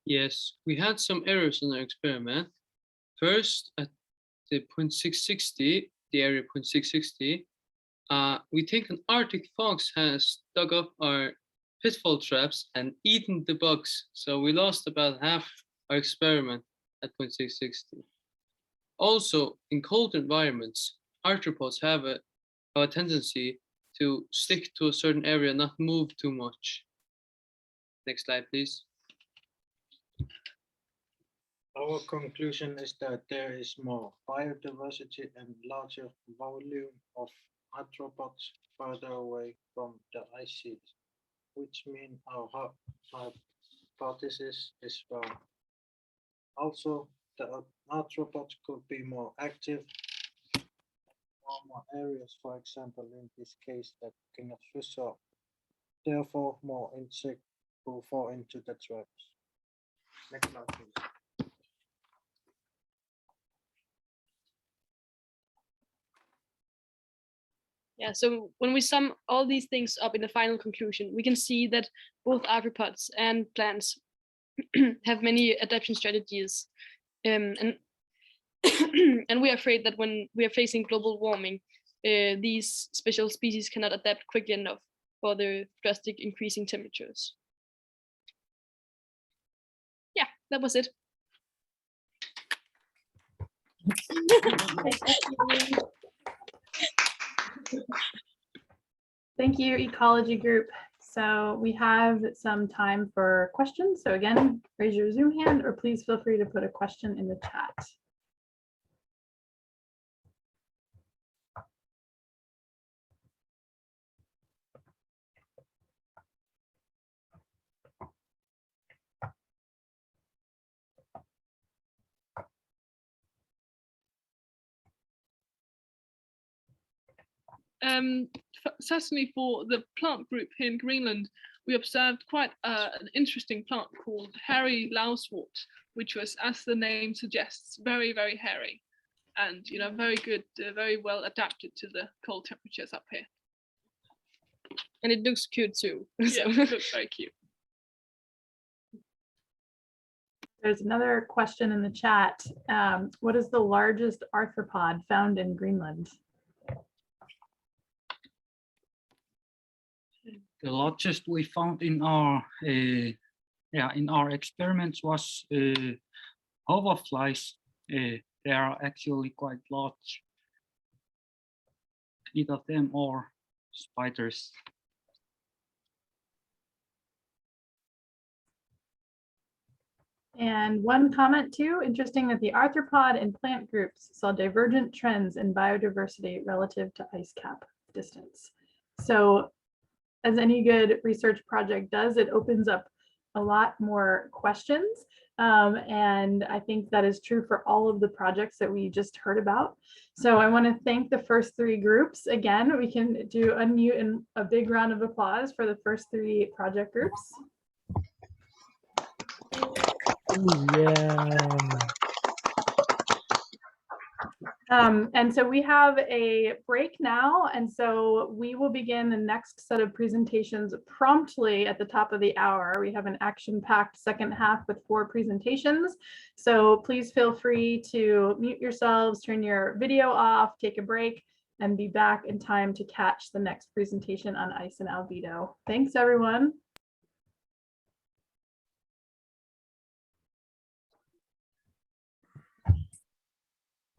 Yes, we had some errors in our experiment. First, at the point 660, the area point 660, we think an Arctic fox has dug up our pitfall traps and eaten the bugs. So we lost about half our experiment at point 660. Also, in cold environments, arthropods have a tendency to stick to a certain area, not move too much. Next slide, please. Our conclusion is that there is more biodiversity and larger volume of arthropods further away from the ice sheet, which means our hypothesis is wrong. Also, the arthropods could be more active in warmer areas, for example, in this case, the Kangerlussuaq. Therefore, more insects will fall into the traps. Next slide, please. Yeah, so when we sum all these things up in the final conclusion, we can see that both arthropods and plants have many adaptation strategies. And and we are afraid that when we are facing global warming, these special species cannot adapt quickly enough for the drastic increasing temperatures. Yeah, that was it. Thank you, ecology group. So we have some time for questions. So again, raise your Zoom hand or please feel free to put a question in the chat. Certainly for the plant group here in Greenland, we observed quite an interesting plant called hairy lousewort, which was, as the name suggests, very, very hairy and, you know, very good, very well adapted to the cold temperatures up here. And it looks cute too. Yeah, it looks very cute. There's another question in the chat. What is the largest arthropod found in Greenland? The largest we found in our experiments was hoverflies. They are actually quite large, either them or spiders. And one comment too, interesting that the arthropod and plant groups saw divergent trends in biodiversity relative to ice cap distance. So as any good research project does, it opens up a lot more questions. And I think that is true for all of the projects that we just heard about. So I want to thank the first three groups. Again, we can do unmute and a big round of applause for the first three project groups. Yeah. And so we have a break now, and so we will begin the next set of presentations promptly at the top of the hour. We have an action-packed second half with 4 presentations, so please feel free to mute yourselves, turn your video off, take a break, and be back in time to catch the next presentation on ice and albedo. Thanks, everyone.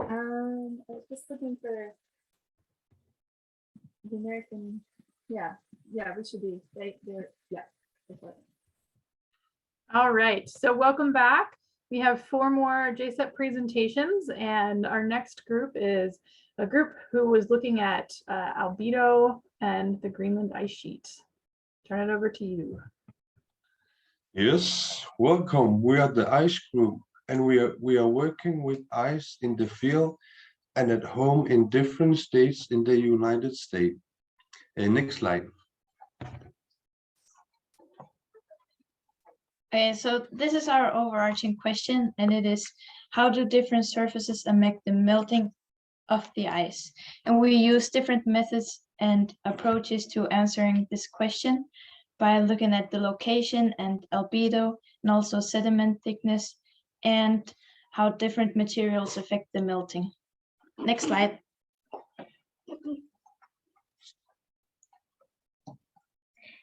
I was just looking for the American. Yeah, we should be right there. Yeah. All right, so welcome back. We have 4 more JSEP presentations, and our next group is a group who was looking at albedo and the Greenland ice sheet. Turn it over to you. Yes, welcome. We are the ice group, and we are working with ice in the field and at home in different states in the United States. Next slide. Okay, so this is our overarching question, and it is, how do different surfaces affect the melting of the ice? And we use different methods and approaches to answering this question by looking at the location and albedo, and also sediment thickness, and how different materials affect the melting. Next slide.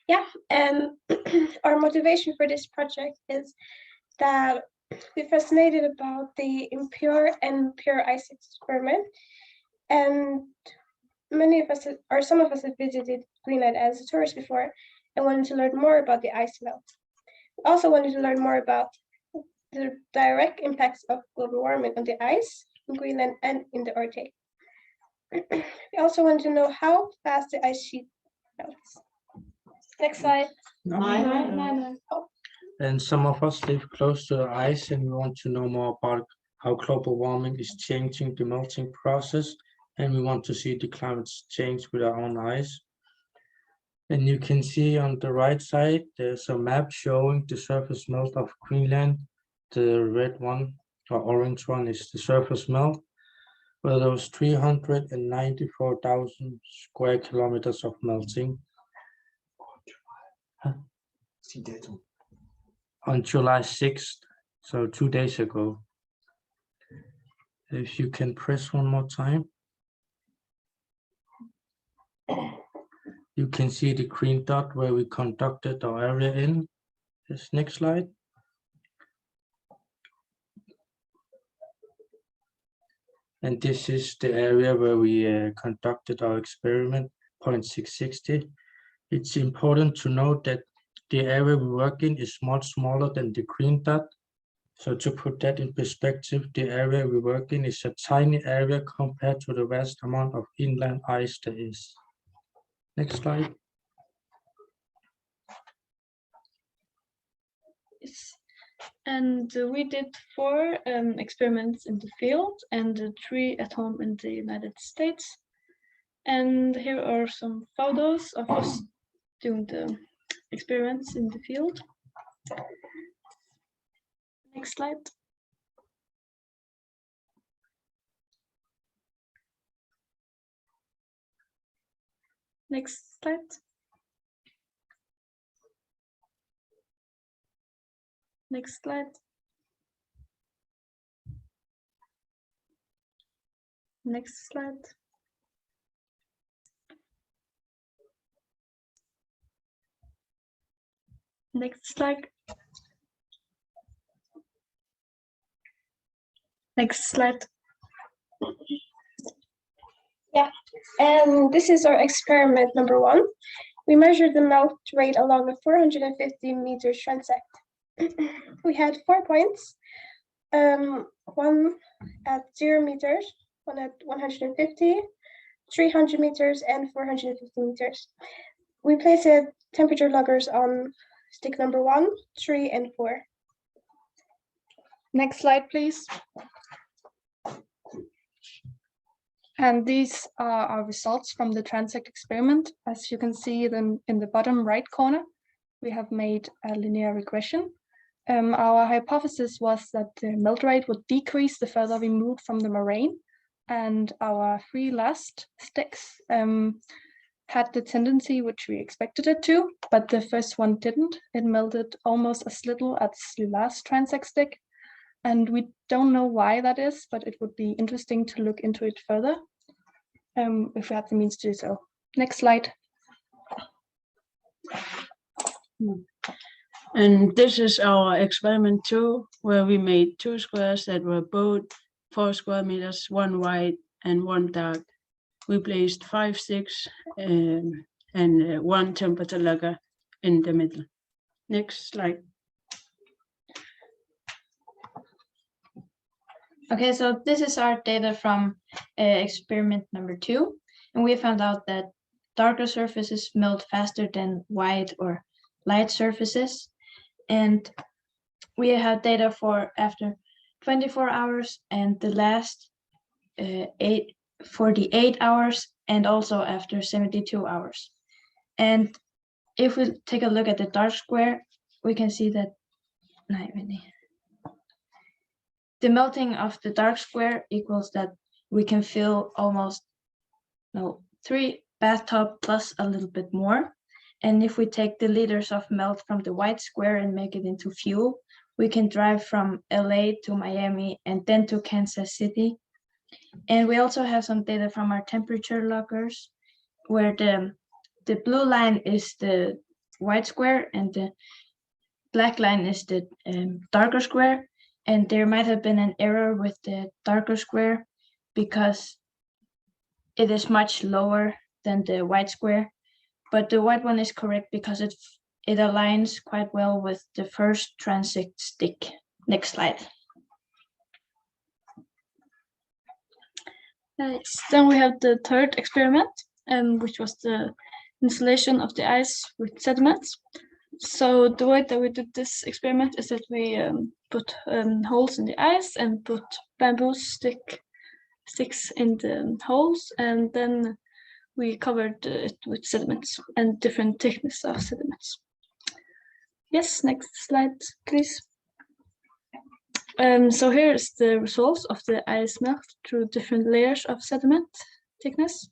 Yeah, and our motivation for this project is that we're fascinated about the impure and pure ice experiment, and some of us have visited Greenland as tourists before and wanted to learn more about the ice melt. We also wanted to learn more about the direct impacts of global warming on the ice in Greenland and in the Arctic. We also wanted to know how fast the ice sheet melts. Next slide. No. And some of us live close to the ice, and we want to know more about how global warming is changing the melting process, and we want to see the climate change with our own eyes. And you can see on the right side, there's a map showing the surface melt of Greenland. The red one or orange one is the surface melt. Well, there was 394,000 square kilometers of melting. On July 6th, so 2 days ago. If you can press one more time. You can see the green dot where we conducted our area in. This next slide. And this is the area where we conducted our experiment, 0.660. It's important to note that the area we work in is much smaller than the green dot. So to put that in perspective, the area we work in is a tiny area compared to the vast amount of inland ice there is. Next slide. Yes. And we did 4 experiments in the field and 3 at home in the United States. And here are some photos of us doing the experiments in the field. Next slide. Next slide. Next slide. Next slide. Next slide. Next slide. Yeah, and this is our experiment number 1. We measured the melt rate along a 450 meters transect. We had 4 points, one at 0 meters, one at 150, 300 meters, and 450 meters. We placed temperature loggers on stick number 1, 3, and 4. Next slide, please. And these are our results from the transect experiment. As you can see them in the bottom right corner, we have made a linear regression. Our hypothesis was that the melt rate would decrease the further we moved from the moraine, and our 3 last sticks had the tendency which we expected it to, but the first one didn't. It melted almost as little as the last transect stick, and we don't know why that is, but it would be interesting to look into it further if we have the means to do so. Next slide. And this is our experiment 2, where we made 2 squares that were both 4 square meters, 1 wide and 1 dark. We placed 5 sticks and 1 temperature logger in the middle. Next slide. Okay, so this is our data from experiment number 2, and we found out that darker surfaces melt faster than white or light surfaces. And we have data for after 24 hours and the last 48 hours, and also after 72 hours. And if we take a look at the dark square, we can see that the melting of the dark square equals that we can fill almost 3 bathtub plus a little bit more. And if we take the liters of melt from the white square and make it into fuel, we can drive from LA to Miami and then to Kansas City. And we also have some data from our temperature loggers, where the blue line is the white square and the black line is the darker square. And there might have been an error with the darker square because it is much lower than the white square. But the white one is correct because it aligns quite well with the first transect stick. Next slide. Then we have the third experiment, which was the insulation of the ice with sediments. So the way that we did this experiment is that we put holes in the ice and put bamboo sticks in the holes, and then we covered it with sediments and different thickness of sediments. Yes, next slide, please. So here's the results of the ice melt through different layers of sediment thickness.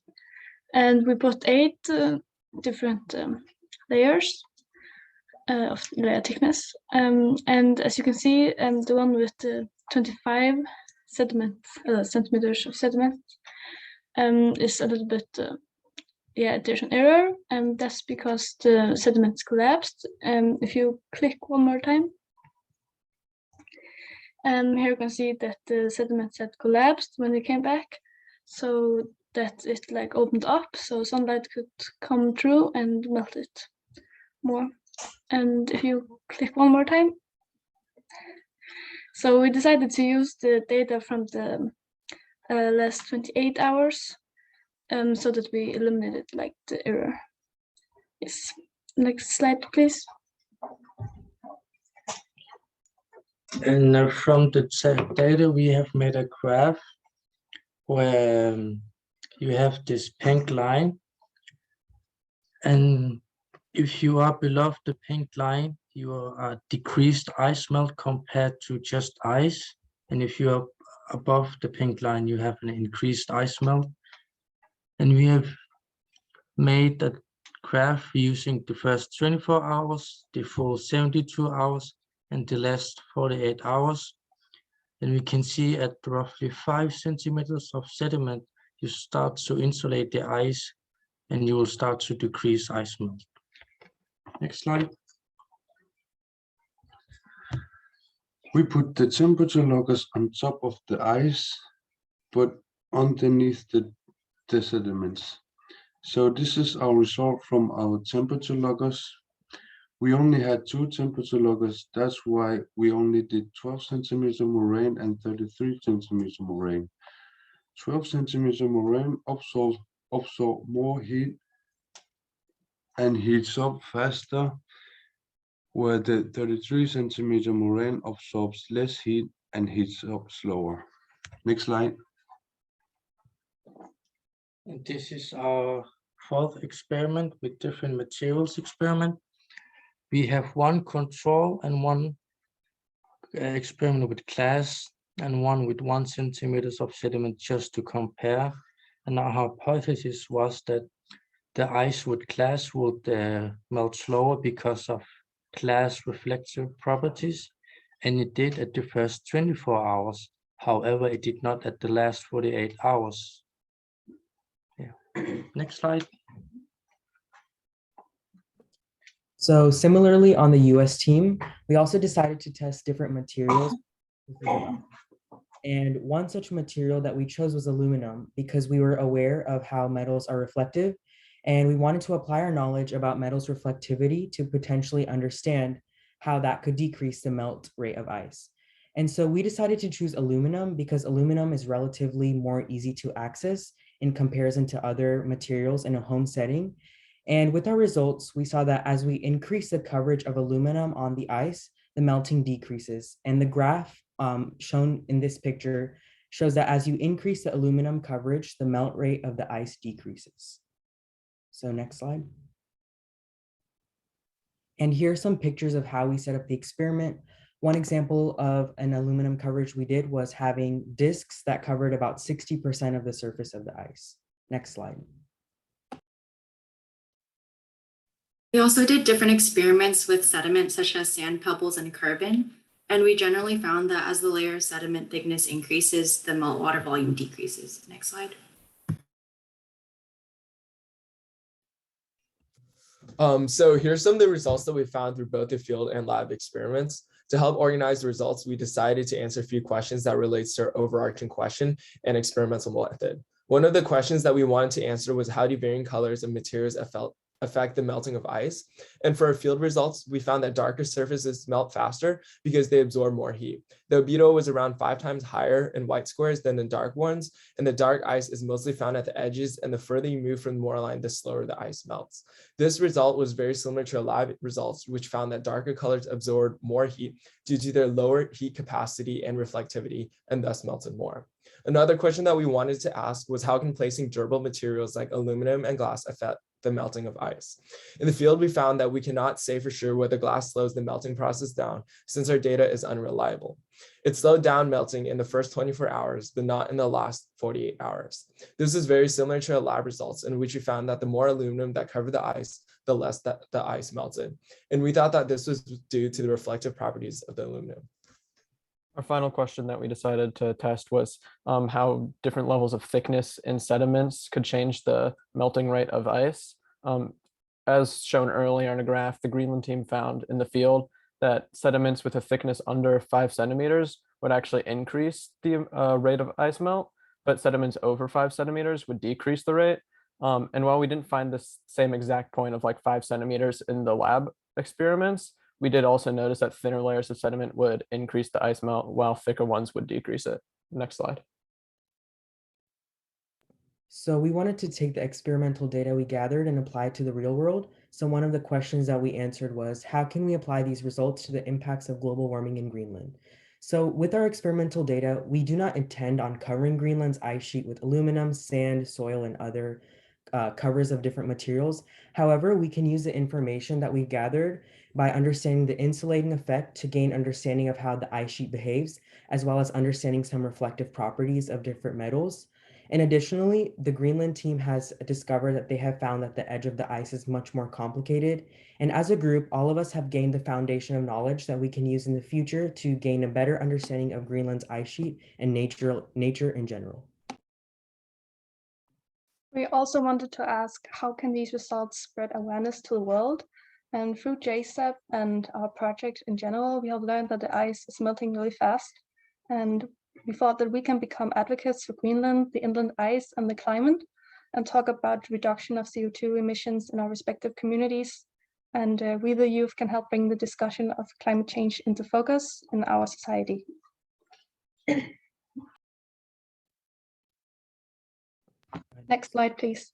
And we put 8 different layers of layer thickness. And as you can see, the one with 25 centimeters of sediment is a little bit, there's an error, and that's because the sediments collapsed. If you click one more time, here you can see that the sediments had collapsed when they came back, so that it like opened up, so sunlight could come through and melt it more. And if you click one more time, so we decided to use the data from the last 28 hours, so that we eliminated like the error. Yes, next slide, please. And from the data, we have made a graph where you have this pink line. And if you are below the pink line, you are decreased ice melt compared to just ice. And if you are above the pink line, you have an increased ice melt. And we have made a graph using the first 24 hours, the full 72 hours, and the last 48 hours. And we can see at roughly 5 centimeters of sediment, you start to insulate the ice and you will start to decrease ice melt. Next slide. We put the temperature loggers on top of the ice, but underneath the sediments. So this is our result from our temperature loggers. We only had 2 temperature loggers. That's why we only did 12 centimeter moraine and 33 centimeter moraine. 12 centimeter moraine absorb more heat and heats up faster, where the 33 centimeter moraine absorbs less heat and heats up slower. Next slide. And this is our 4th experiment with different materials experiment. We have 1 control and 1 experiment with glass and 1 with 1 centimeters of sediment just to compare. And our hypothesis was that the ice with glass would melt slower because of glass reflective properties, and it did at the first 24 hours. However, it did not at the last 48 hours. Yeah. Next slide. So similarly on the US team, we also decided to test different materials. And one such material that we chose was aluminum because we were aware of how metals are reflective, and we wanted to apply our knowledge about metals reflectivity to potentially understand how that could decrease the melt rate of ice. And so we decided to choose aluminum because aluminum is relatively more easy to access in comparison to other materials in a home setting. And with our results, we saw that as we increase the coverage of aluminum on the ice, the melting decreases. And the graph shown in this picture shows that as you increase the aluminum coverage, the melt rate of the ice decreases. So next slide. And here are some pictures of how we set up the experiment. One example of an aluminum coverage we did was having discs that covered about 60% of the surface of the ice. Next slide. We also did different experiments with sediment such as sand pebbles and carbon, and we generally found that as the layer of sediment thickness increases, the meltwater volume decreases. Next slide. So here's some of the results that we found through both the field and lab experiments. To help organize the results, we decided to answer a few questions that relates to our overarching question and experimental method. One of the questions that we wanted to answer was how do varying colors of materials affect the melting of ice? And for our field results, we found that darker surfaces melt faster because they absorb more heat. The albedo was around 5 times higher in white squares than in dark ones, and the dark ice is mostly found at the edges, and the further you move from the moraine, the slower the ice melts. This result was very similar to our lab results, which found that darker colors absorbed more heat due to their lower heat capacity and reflectivity, and thus melted more. Another question that we wanted to ask was how can placing durable materials like aluminum and glass affect the melting of ice? In the field, we found that we cannot say for sure whether glass slows the melting process down since our data is unreliable. It slowed down melting in the first 24 hours, but not in the last 48 hours. This is very similar to our lab results in which we found that the more aluminum that covered the ice, the less that the ice melted. And we thought that this was due to the reflective properties of the aluminum. Our final question that we decided to test was how different levels of thickness in sediments could change the melting rate of ice. As shown earlier on a graph, the Greenland team found in the field that sediments with a thickness under 5 centimeters would actually increase the rate of ice melt, but sediments over 5 centimeters would decrease the rate. And while we didn't find this same exact point of like 5 centimeters in the lab experiments, we did also notice that thinner layers of sediment would increase the ice melt while thicker ones would decrease it. Next slide. So we wanted to take the experimental data we gathered and apply it to the real world. So one of the questions that we answered was, how can we apply these results to the impacts of global warming in Greenland? So with our experimental data, we do not intend on covering Greenland's ice sheet with aluminum, sand, soil, and other covers of different materials. However, we can use the information that we gathered by understanding the insulating effect to gain understanding of how the ice sheet behaves, as well as understanding some reflective properties of different metals. And additionally, the Greenland team has discovered that they have found that the edge of the ice is much more complicated. And as a group, all of us have gained the foundation of knowledge that we can use in the future to gain a better understanding of Greenland's ice sheet and nature in general. We also wanted to ask, how can these results spread awareness to the world? And through JSEP and our project in general, we have learned that the ice is melting really fast. And we thought that we can become advocates for Greenland, the inland ice, and the climate, and talk about reduction of CO2 emissions in our respective communities. And we, the youth, can help bring the discussion of climate change into focus in our society. Next slide, please.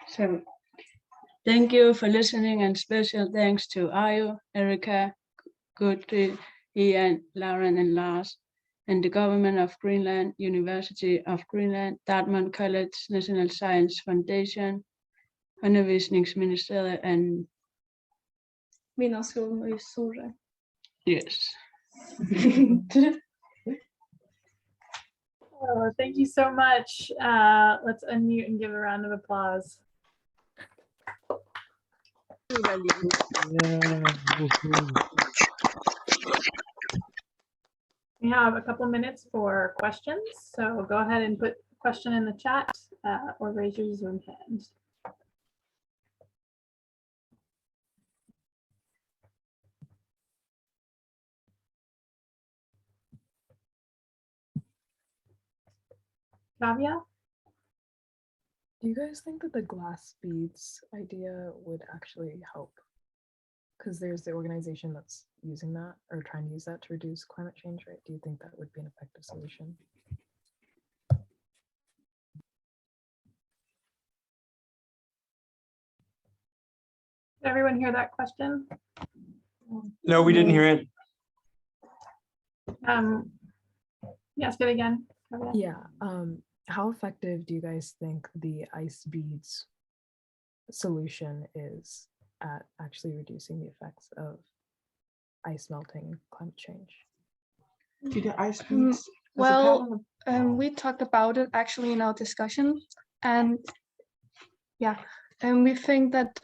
So thank you for listening, and special thanks to Ayo, Erica, Gudri, Ian, Lauren, and Lars, and the Government of Greenland, University of Greenland, Dartmouth College, National Science Foundation, Undervisningsministeriet, and yes. Oh, thank you so much. Let's unmute and give a round of applause. We have a couple minutes for questions, so go ahead and put a question in the chat or raise your Zoom hand. Kavya? Do you guys think that the glass beads idea would actually help? Because there's the organization that's using that or trying to use that to reduce climate change, right? Do you think that would be an effective solution? Did everyone hear that question? No, we didn't hear it. Yes, good again. Kavya? Yeah. How effective do you guys think the ice beads solution is at actually reducing the effects of ice melting, climate change? Do the ice beads? Well, we talked about it actually in our discussion, and yeah, and we think that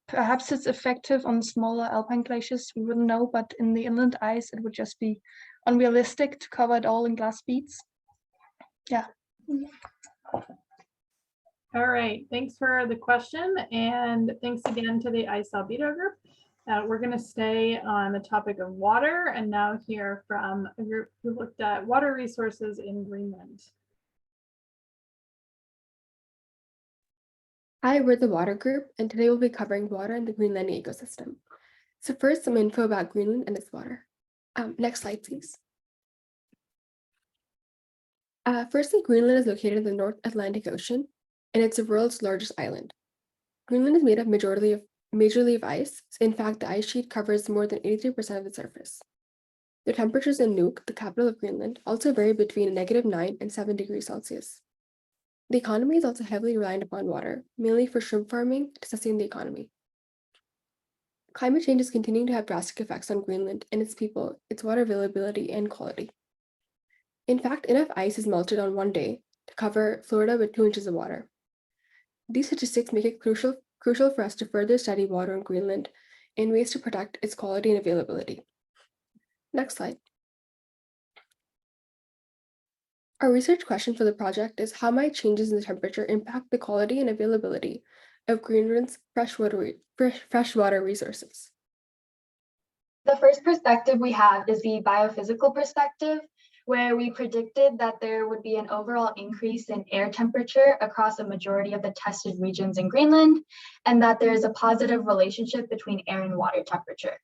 perhaps it's effective on smaller alpine glaciers. We wouldn't know, but in the inland ice, it would just be unrealistic to cover it all in glass beads. Yeah. All right, thanks for the question, and thanks again to the ICE albedo group. We're going to stay on the topic of water and now hear from a group who looked at water resources in Greenland. Hi, we're the water group, and today we'll be covering water in the Greenland ecosystem. So first, some info about Greenland and its water. Next slide, please. Firstly, Greenland is located in the North Atlantic Ocean, and it's the world's largest island. Greenland is made up majorly of ice. So in fact, the ice sheet covers more than 83% of the surface. The temperatures in Nuuk, the capital of Greenland, also vary between -9 and 7 degrees Celsius. The economy is also heavily reliant upon water, mainly for shrimp farming to sustain the economy. Climate change is continuing to have drastic effects on Greenland and its people, its water availability and quality. In fact, enough ice is melted on one day to cover Florida with 2 inches of water. These statistics make it crucial for us to further study water in Greenland and ways to protect its quality and availability. Next slide. Our research question for the project is how might changes in the temperature impact the quality and availability of Greenland's freshwater resources? The first perspective we have is the biophysical perspective, where we predicted that there would be an overall increase in air temperature across a majority of the tested regions in Greenland, and that there is a positive relationship between air and water temperature.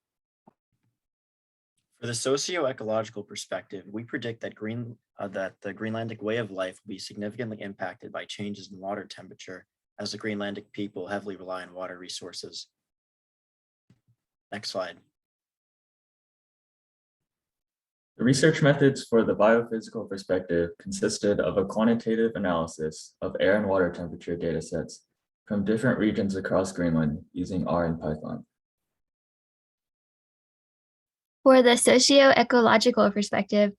For the socio-ecological perspective, we predict that the Greenlandic way of life will be significantly impacted by changes in water temperature as the Greenlandic people heavily rely on water resources. Next slide. The research methods for the biophysical perspective consisted of a quantitative analysis of air and water temperature datasets from different regions across Greenland using R and Python. For the socio-ecological perspective,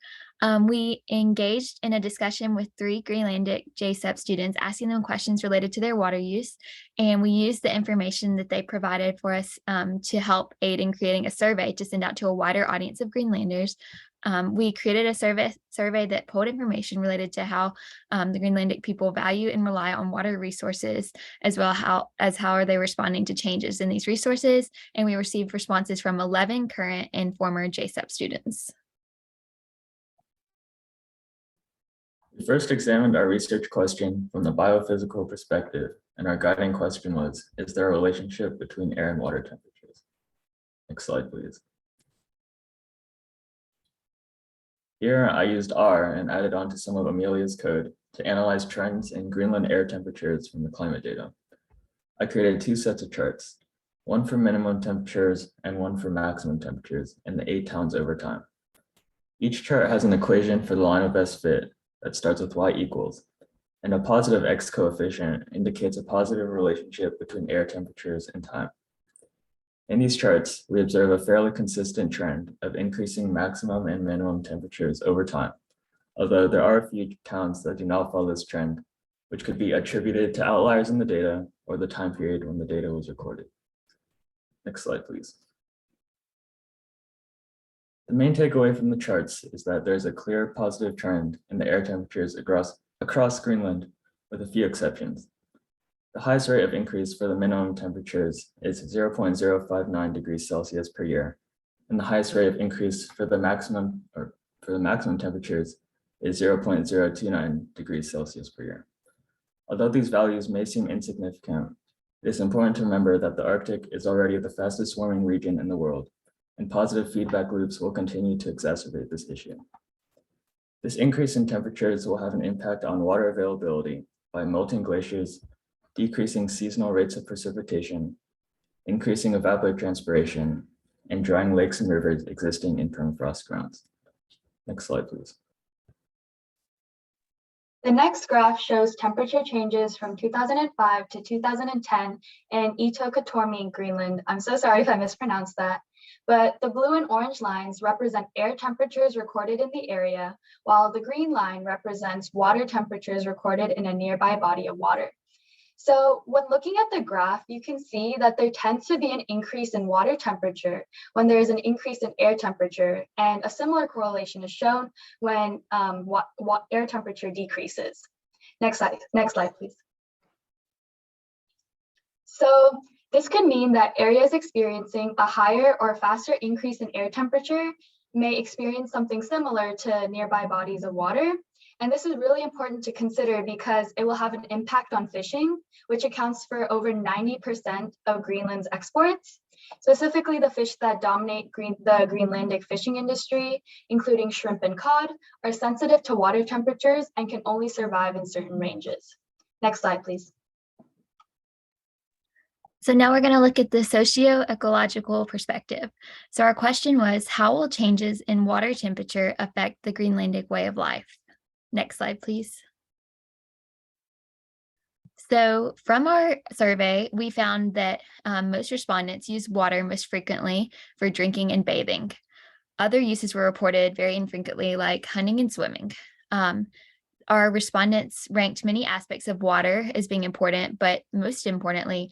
we engaged in a discussion with 3 Greenlandic JSEP students, asking them questions related to their water use, and we used the information that they provided for us to help aid in creating a survey to send out to a wider audience of Greenlanders. We created a survey that pulled information related to how the Greenlandic people value and rely on water resources, as well as how are they responding to changes in these resources. And we received responses from 11 current and former JSEP students. We first examined our research question from the biophysical perspective, and our guiding question was, is there a relationship between air and water temperatures? Next slide, please. Here, I used R and added on to some of Amelia's code to analyze trends in Greenland air temperatures from the climate data. I created 2 sets of charts, one for minimum temperatures and one for maximum temperatures in the 8 towns over time. Each chart has an equation for the line of best fit that starts with y equals, and a positive x coefficient indicates a positive relationship between air temperatures and time. In these charts, we observe a fairly consistent trend of increasing maximum and minimum temperatures over time, although there are a few towns that do not follow this trend, which could be attributed to outliers in the data or the time period when the data was recorded. Next slide, please. The main takeaway from the charts is that there's a clear positive trend in the air temperatures across Greenland, with a few exceptions. The highest rate of increase for the minimum temperatures is 0.059 degrees Celsius per year, and the highest rate of increase for the maximum temperatures is 0.029 degrees Celsius per year. Although these values may seem insignificant, it is important to remember that the Arctic is already the fastest warming region in the world, and positive feedback loops will continue to exacerbate this issue. This increase in temperatures will have an impact on water availability by melting glaciers, decreasing seasonal rates of precipitation, increasing evapotranspiration, and drying lakes and rivers existing in permafrost grounds. Next slide, please. The next graph shows temperature changes from 2005 to 2010 in Itokatormi, Greenland. I'm so sorry if I mispronounced that. But the blue and orange lines represent air temperatures recorded in the area, while the green line represents water temperatures recorded in a nearby body of water. So when looking at the graph, you can see that there tends to be an increase in water temperature when there is an increase in air temperature, and a similar correlation is shown when air temperature decreases. Next slide, please. So this could mean that areas experiencing a higher or faster increase in air temperature may experience something similar to nearby bodies of water. And this is really important to consider because it will have an impact on fishing, which accounts for over 90% of Greenland's exports. Specifically, the fish that dominate the Greenlandic fishing industry, including shrimp and cod, are sensitive to water temperatures and can only survive in certain ranges. Next slide, please. So now we're going to look at the socio-ecological perspective. So our question was, how will changes in water temperature affect the Greenlandic way of life? Next slide, please. So from our survey, we found that most respondents use water most frequently for drinking and bathing. Other uses were reported very infrequently, like hunting and swimming. Our respondents ranked many aspects of water as being important, but most importantly,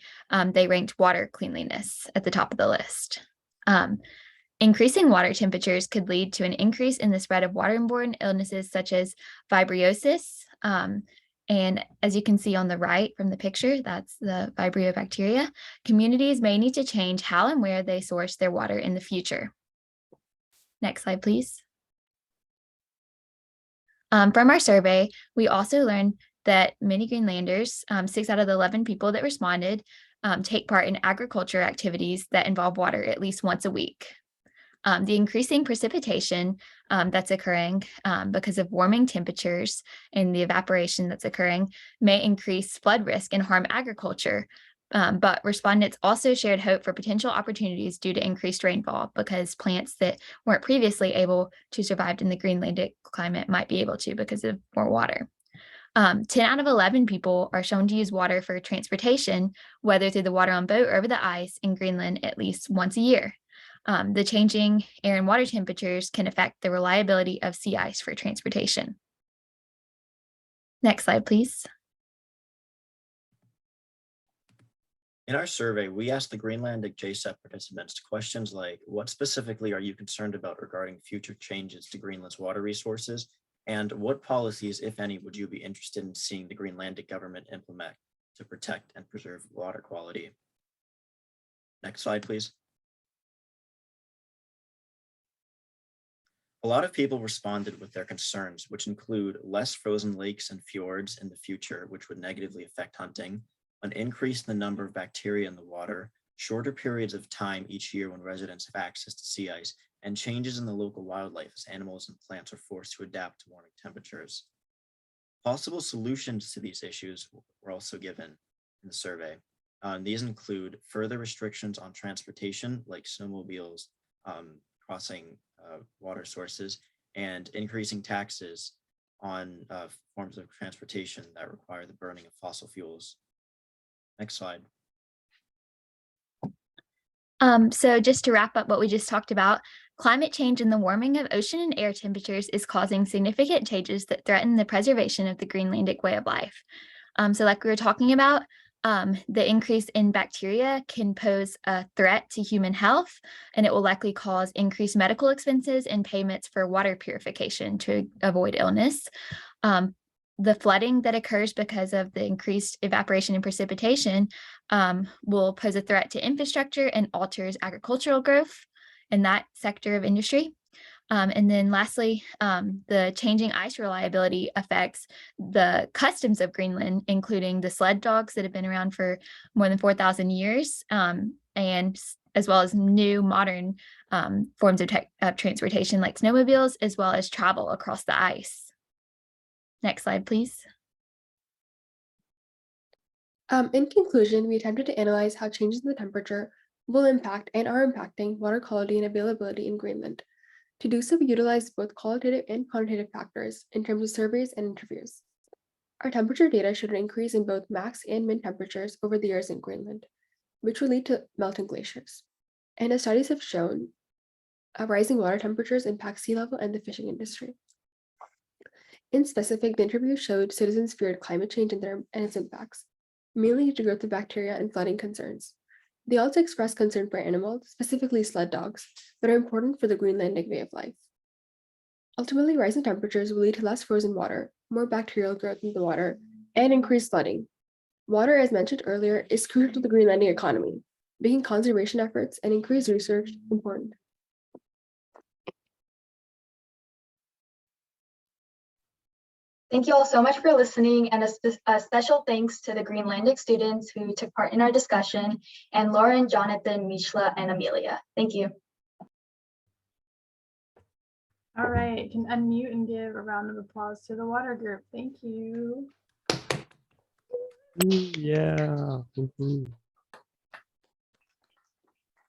they ranked water cleanliness at the top of the list. Increasing water temperatures could lead to an increase in the spread of waterborne illnesses such as vibriosis. And as you can see on the right from the picture, that's the Vibrio bacteria. Communities may need to change how and where they source their water in the future. Next slide, please. From our survey, we also learned that many Greenlanders, 6 out of the 11 people that responded, take part in agriculture activities that involve water at least once a week. The increasing precipitation that's occurring because of warming temperatures and the evaporation that's occurring may increase flood risk and harm agriculture. But respondents also shared hope for potential opportunities due to increased rainfall because plants that weren't previously able to survive in the Greenlandic climate might be able to because of more water. 10 out of 11 people are shown to use water for transportation, whether through the water on boat or over the ice in Greenland at least once a year. The changing air and water temperatures can affect the reliability of sea ice for transportation. Next slide, please. In our survey, we asked the Greenlandic JSEP participants questions like, what specifically are you concerned about regarding future changes to Greenland's water resources? And what policies, if any, would you be interested in seeing the Greenlandic government implement to protect and preserve water quality? Next slide, please. A lot of people responded with their concerns, which include less frozen lakes and fjords in the future, which would negatively affect hunting, an increase in the number of bacteria in the water, shorter periods of time each year when residents have access to sea ice, and changes in the local wildlife as animals and plants are forced to adapt to warming temperatures. Possible solutions to these issues were also given in the survey. These include further restrictions on transportation, like snowmobiles crossing water sources, and increasing taxes on forms of transportation that require the burning of fossil fuels. Next slide. So just to wrap up what we just talked about, climate change and the warming of ocean and air temperatures is causing significant changes that threaten the preservation of the Greenlandic way of life. So like we were talking about, the increase in bacteria can pose a threat to human health, and it will likely cause increased medical expenses and payments for water purification to avoid illness. The flooding that occurs because of the increased evaporation and precipitation will pose a threat to infrastructure and alters agricultural growth in that sector of industry. And then lastly, the changing ice reliability affects the customs of Greenland, including the sled dogs that have been around for more than 4,000 years, and as well as new modern forms of transportation like snowmobiles, as well as travel across the ice. Next slide, please. In conclusion, we attempted to analyze how changes in the temperature will impact and are impacting water quality and availability in Greenland. To do so, we utilized both qualitative and quantitative factors in terms of surveys and interviews. Our temperature data showed an increase in both max and min temperatures over the years in Greenland, which would lead to melting glaciers. And as studies have shown, rising water temperatures impact sea level and the fishing industry. In specific, the interview showed citizens feared climate change and its impacts, mainly due to growth of bacteria and flooding concerns. They also expressed concern for animals, specifically sled dogs, that are important for the Greenlandic way of life. Ultimately, rising temperatures will lead to less frozen water, more bacterial growth in the water, and increased flooding. Water, as mentioned earlier, is crucial to the Greenlandic economy, making conservation efforts and increased research important. Thank you all so much for listening, and a special thanks to the Greenlandic students who took part in our discussion, and Lauren, Jonathan, Mishla, and Amelia. Thank you. All right, you can unmute and give a round of applause to the water group. Thank you. Yeah.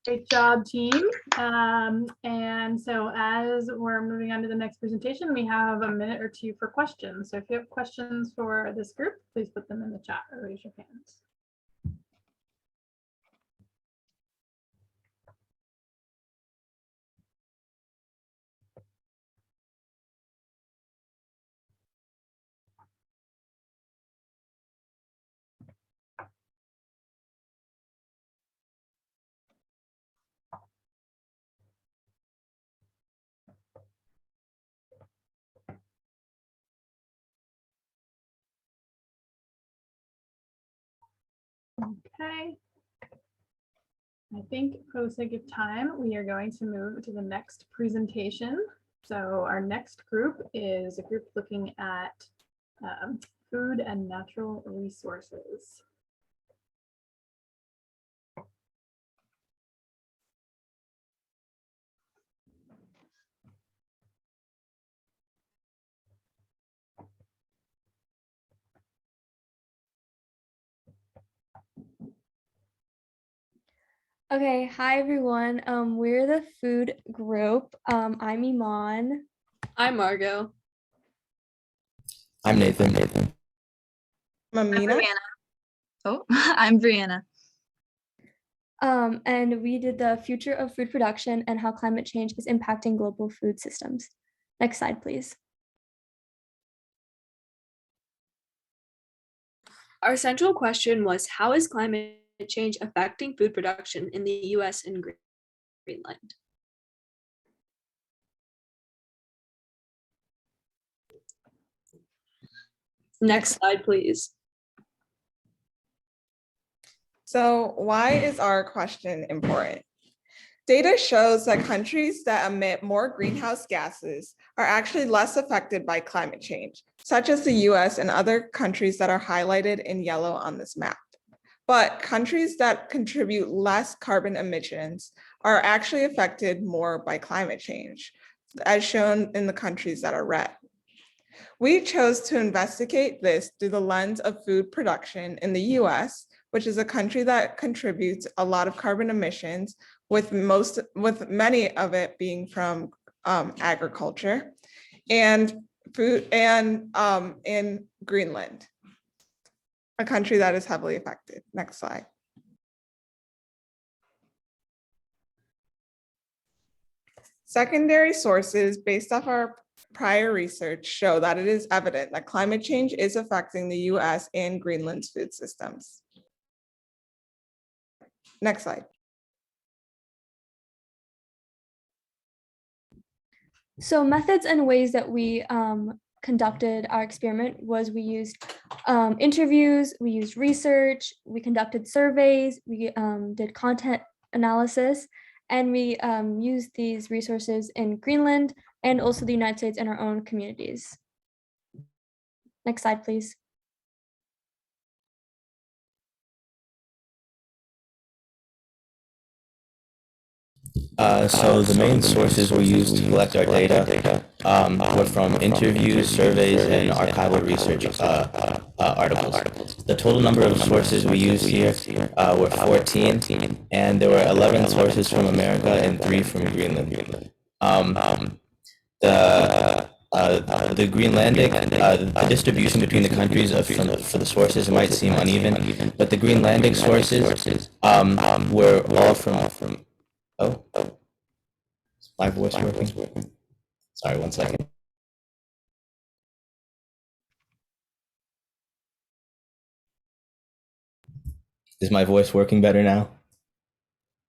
Great job, team. And so as we're moving on to the next presentation, we have a minute or two for questions. So if you have questions for this group, please put them in the chat or raise your hands. Okay. I think for the sake of time, we are going to move to the next presentation. So our next group is a group looking at food and natural resources. Okay, hi everyone. We're the food group. I'm Iman. I'm Margot. I'm Nathan. I'm Brianna. Oh, I'm Brianna. And we did the future of food production and how climate change is impacting global food systems. Next slide, please. Our central question was, how is climate change affecting food production in the US and Greenland? Next slide, please. So why is our question important? Data shows that countries that emit more greenhouse gases are actually less affected by climate change, such as the US and other countries that are highlighted in yellow on this map. But countries that contribute less carbon emissions are actually affected more by climate change, as shown in the countries that are red. We chose to investigate this through the lens of food production in the US, which is a country that contributes a lot of carbon emissions, with many of it being from agriculture, and food, and in Greenland, a country that is heavily affected. Next slide. Secondary sources based off our prior research show that it is evident that climate change is affecting the US and Greenland's food systems. Next slide. So methods and ways that we conducted our experiment was we used interviews, we used research, we conducted surveys, we did content analysis, and we used these resources in Greenland and also the United States and our own communities. Next slide, please. So the main sources we used to collect our data were from interviews, surveys, and archival research articles. The total number of sources we used here were 14, and there were 11 sources from America and 3 from Greenland. The Greenlandic, the distribution between the countries for the sources might seem uneven, but the Greenlandic sources were all from oh, is my voice working? Sorry, 1 second. Is my voice working better now?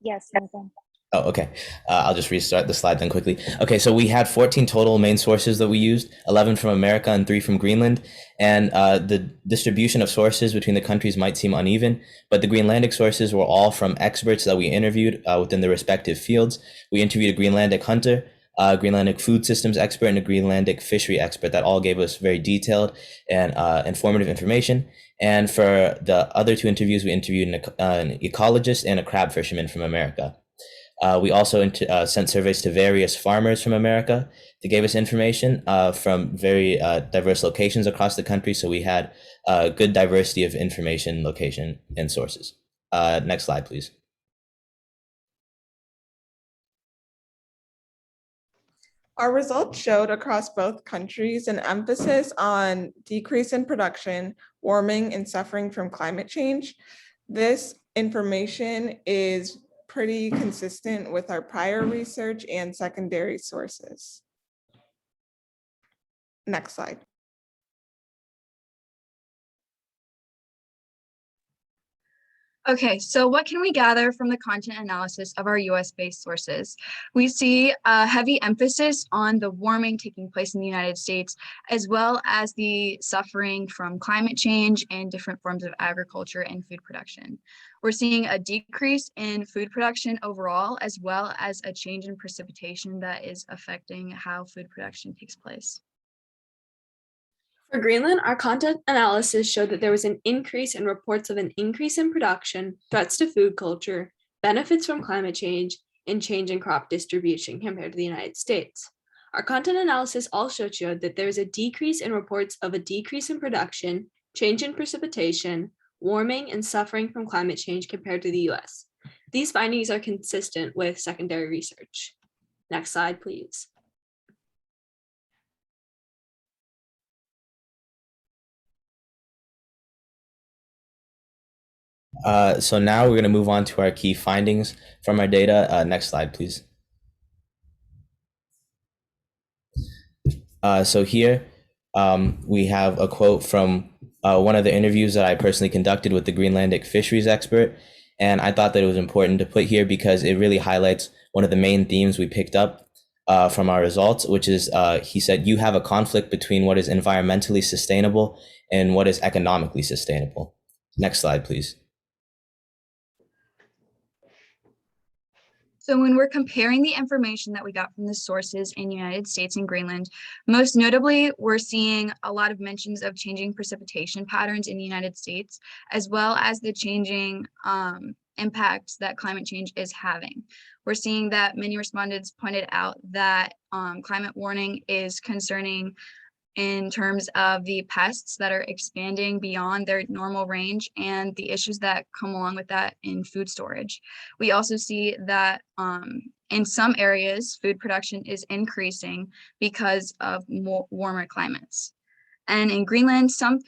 Yes, Nathan. Oh, okay. I'll just restart the slide then quickly. Okay, so we had 14 total main sources that we used, 11 from America and 3 from Greenland. And the distribution of sources between the countries might seem uneven, but the Greenlandic sources were all from experts that we interviewed within the respective fields. We interviewed a Greenlandic hunter, a Greenlandic food systems expert, and a Greenlandic fishery expert that all gave us very detailed and informative information. And for the other 2 interviews, we interviewed an ecologist and a crab fisherman from America. We also sent surveys to various farmers from America to give us information from very diverse locations across the country. So we had a good diversity of information, location, and sources. Next slide, please. Our results showed across both countries an emphasis on decrease in production, warming, and suffering from climate change. This information is pretty consistent with our prior research and secondary sources. Next slide. Okay, so what can we gather from the content analysis of our US-based sources? We see a heavy emphasis on the warming taking place in the United States, as well as the suffering from climate change and different forms of agriculture and food production. We're seeing a decrease in food production overall, as well as a change in precipitation that is affecting how food production takes place. For Greenland, our content analysis showed that there was an increase in reports of an increase in production, threats to food culture, benefits from climate change, and change in crop distribution compared to the United States. Our content analysis also showed that there is a decrease in reports of a decrease in production, change in precipitation, warming, and suffering from climate change compared to the US. These findings are consistent with secondary research. Next slide, please. So now we're going to move on to our key findings from our data. Next slide, please. So here we have a quote from one of the interviews that I personally conducted with the Greenlandic fisheries expert. And I thought that it was important to put here because it really highlights one of the main themes we picked up from our results, which is, he said, you have a conflict between what is environmentally sustainable and what is economically sustainable. Next slide, please. So when we're comparing the information that we got from the sources in the United States and Greenland, most notably, we're seeing a lot of mentions of changing precipitation patterns in the United States, as well as the changing impacts that climate change is having. We're seeing that many respondents pointed out that climate warming is concerning in terms of the pests that are expanding beyond their normal range and the issues that come along with that in food storage. We also see that in some areas, food production is increasing because of more warmer climates. And in Greenland, some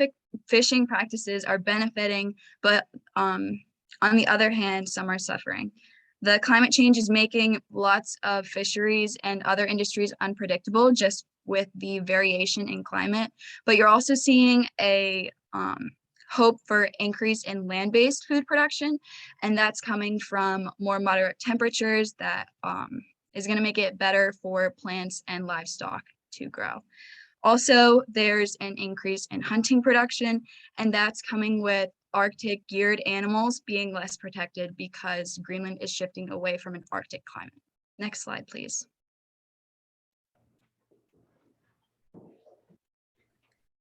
fishing practices are benefiting, but on the other hand, some are suffering. The climate change is making lots of fisheries and other industries unpredictable just with the variation in climate, but you're also seeing a hope for increase in land-based food production, and that's coming from more moderate temperatures that is going to make it better for plants and livestock to grow. Also, there's an increase in hunting production, and that's coming with Arctic geared animals being less protected because Greenland is shifting away from an Arctic climate. Next slide, please.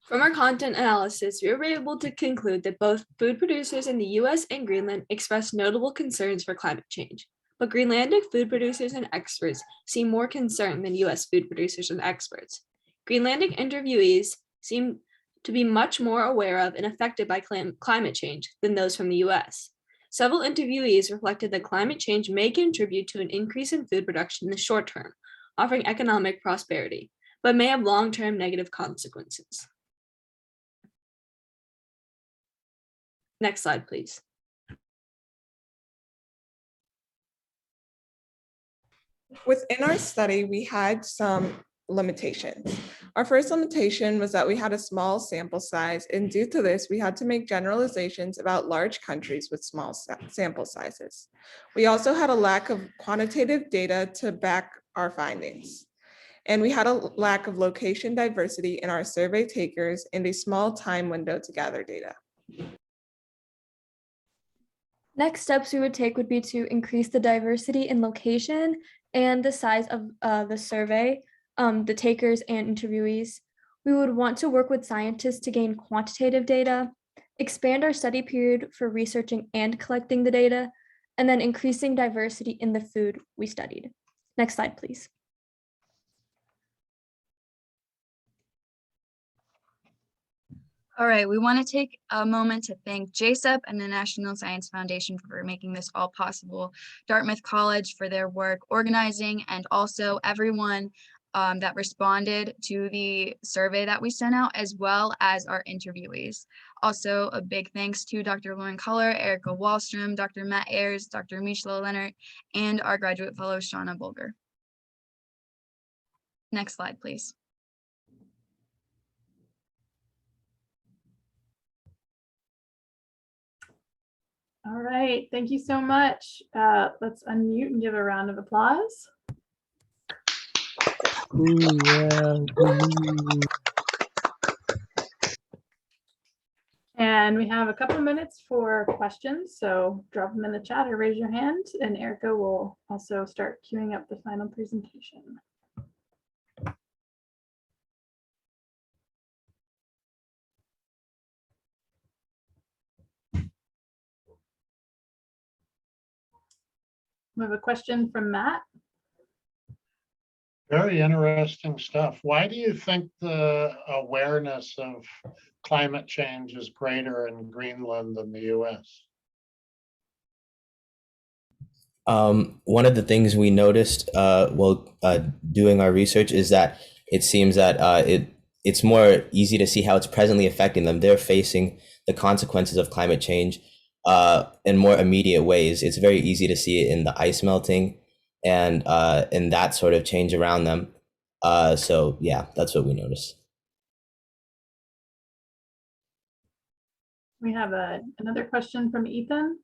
From our content analysis, we were able to conclude that both food producers in the US and Greenland expressed notable concerns for climate change, but Greenlandic food producers and experts seem more concerned than US food producers and experts. Greenlandic interviewees seem to be much more aware of and affected by climate change than those from the US. Several interviewees reflected that climate change may contribute to an increase in food production in the short term, offering economic prosperity, but may have long-term negative consequences. Next slide, please. Within our study, we had some limitations. Our first limitation was that we had a small sample size, and due to this, we had to make generalizations about large countries with small sample sizes. We also had a lack of quantitative data to back our findings. And we had a lack of location diversity in our survey takers and a small time window to gather data. Next steps we would take would be to increase the diversity in location and the size of the survey, the takers and interviewees. We would want to work with scientists to gain quantitative data, expand our study period for researching and collecting the data, and then increasing diversity in the food we studied. Next slide, please. All right, we want to take a moment to thank JSEP and the National Science Foundation for making this all possible, Dartmouth College for their work organizing, and also everyone that responded to the survey that we sent out, as well as our interviewees. Also, a big thanks to Dr. Lauren Culler, Erica Wallstrom, Dr. Matt Ayers, Dr. Mishla Leonard, and our graduate fellow, Shauna Bulger. Next slide, please. All right, thank you so much. Let's unmute and give a round of applause. Ooh, yeah. Ooh. And we have a couple of minutes for questions, so drop them in the chat or raise your hand, and Erica will also start queuing up the final presentation. We have a question from Matt. Very interesting stuff. Why do you think the awareness of climate change is greater in Greenland than the US? One of the things we noticed doing our research is that it seems that it's more easy to see how it's presently affecting them. They're facing the consequences of climate change in more immediate ways. It's very easy to see it in the ice melting and in that sort of change around them. So yeah, that's what we noticed. We have another question from Ethan.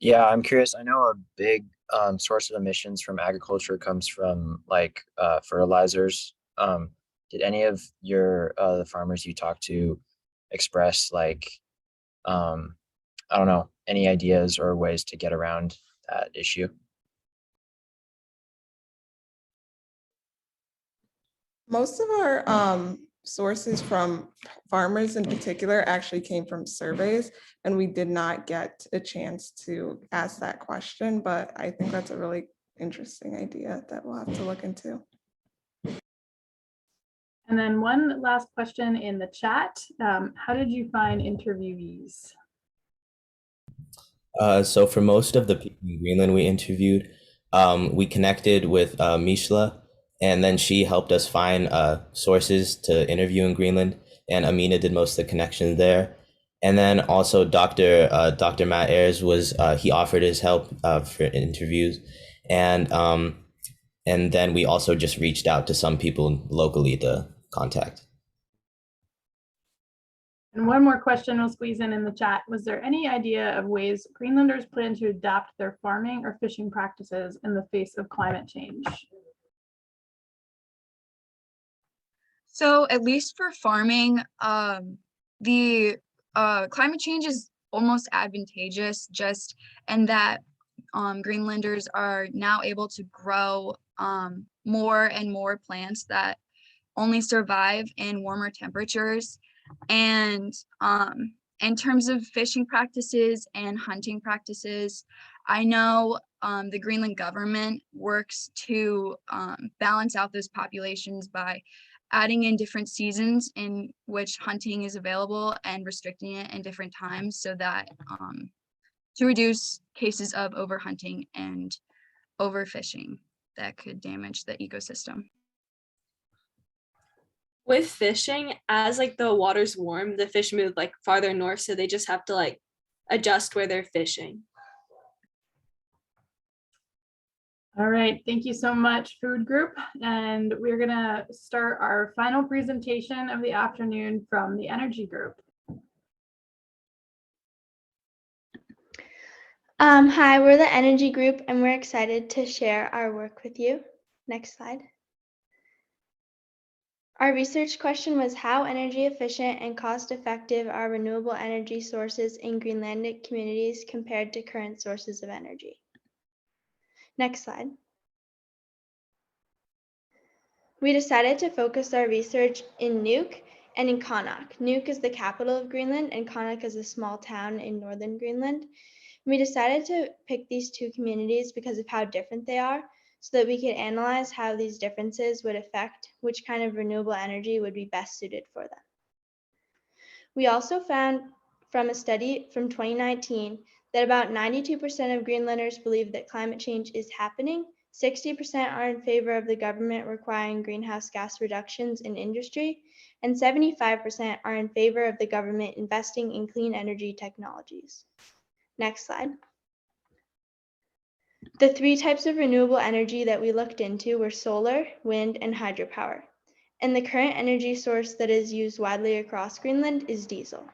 Yeah, I'm curious. I know a big source of emissions from agriculture comes from like fertilizers. Did any of your the farmers you talked to express like I don't know, any ideas or ways to get around that issue? Most of our sources from farmers in particular actually came from surveys, and we did not get a chance to ask that question, but I think that's a really interesting idea that we'll have to look into. And then one last question in the chat. How did you find interviewees? So for most of the people in Greenland we interviewed, we connected with Mishla, and then she helped us find sources to interview in Greenland, and Amina did most of the connections there. And then also Dr. Matt Ayers was, he offered his help for interviews. And then we also just reached out to some people locally to contact. And one more question we'll squeeze in the chat. Was there any idea of ways Greenlanders plan to adapt their farming or fishing practices in the face of climate change? So at least for farming, the climate change is almost advantageous just in that Greenlanders are now able to grow more and more plants that only survive in warmer temperatures. And in terms of fishing practices and hunting practices, I know the Greenland government works to balance out those populations by adding in different seasons in which hunting is available and restricting it in different times so that to reduce cases of overhunting and overfishing that could damage the ecosystem. With fishing, as like the water's warm, the fish move like farther north, so they just have to like adjust where they're fishing. All right, thank you so much, food group. And we're gonna start our final presentation of the afternoon from the energy group. Hi, we're the energy group and we're excited to share our work with you. Next slide. Our research question was how energy efficient and cost effective are renewable energy sources in Greenlandic communities compared to current sources of energy. Next slide. We decided to focus our research in Nuuk and in Qaanaaq. Nuuk is the capital of Greenland and Qaanaaq is a small town in northern Greenland. We decided to pick these two communities because of how different they are, so that we could analyze how these differences would affect which kind of renewable energy would be best suited for them. We also found from a study from 2019 that about 92% of Greenlanders believe that climate change is happening 60% are in favor of the government requiring greenhouse gas reductions in industry, and 75% are in favor of the government investing in clean energy technologies. Next slide. The three types of renewable energy that we looked into were solar, wind, and hydropower. And the current energy source that is used widely across Greenland is diesel.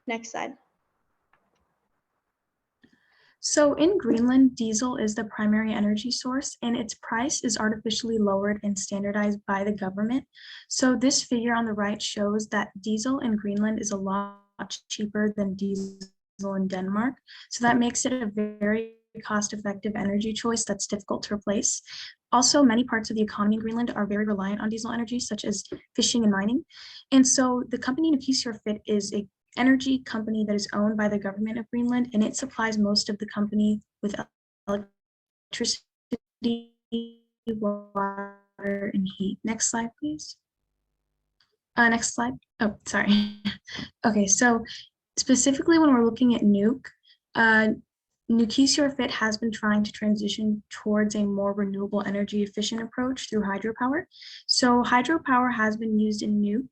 Next slide. So in Greenland, diesel is the primary energy source and its price is artificially lowered and standardized by the government. So this figure on the right shows that diesel in Greenland is a lot cheaper than diesel in Denmark. So that makes it a very cost-effective energy choice that's difficult to replace. Also, many parts of the economy in Greenland are very reliant on diesel energy, such as fishing and mining. And so the company Fit is a energy company that is owned by the government of Greenland, and it supplies most of the company with electricity, water, and heat. Next slide, please. Next slide. Oh, sorry. Okay, so specifically when we're looking at Nuuk, Fit has been trying to transition towards a more renewable energy efficient approach through hydropower. So hydropower has been used in Nuuk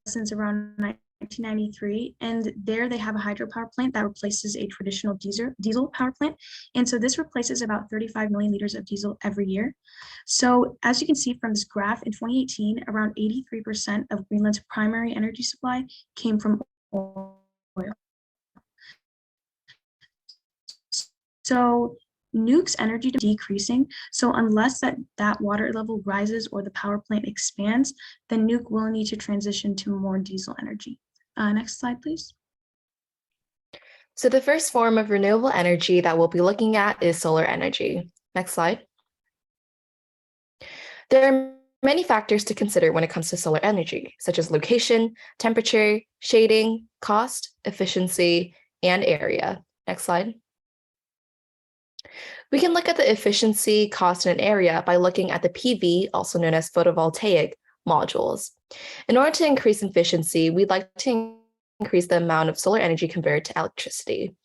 since around 1993, and there they have a hydropower plant that replaces a traditional diesel power plant. And so this replaces about 35 million liters of diesel every year. So as you can see from this graph, in 2018, around 83% of Greenland's primary energy supply came from oil. So Nuuk's energy decreasing. So unless that water level rises or the power plant expands, then Nuuk will need to transition to more diesel energy. Next slide, please. So the first form of renewable energy that we'll be looking at is solar energy. Next slide. There are many factors to consider when it comes to solar energy, such as location, temperature, shading, cost, efficiency, and area. Next slide. We can look at the efficiency, cost, and area by looking at the PV, also known as photovoltaic, modules. In order to increase efficiency, we'd like to increase the amount of solar energy converted to electricity.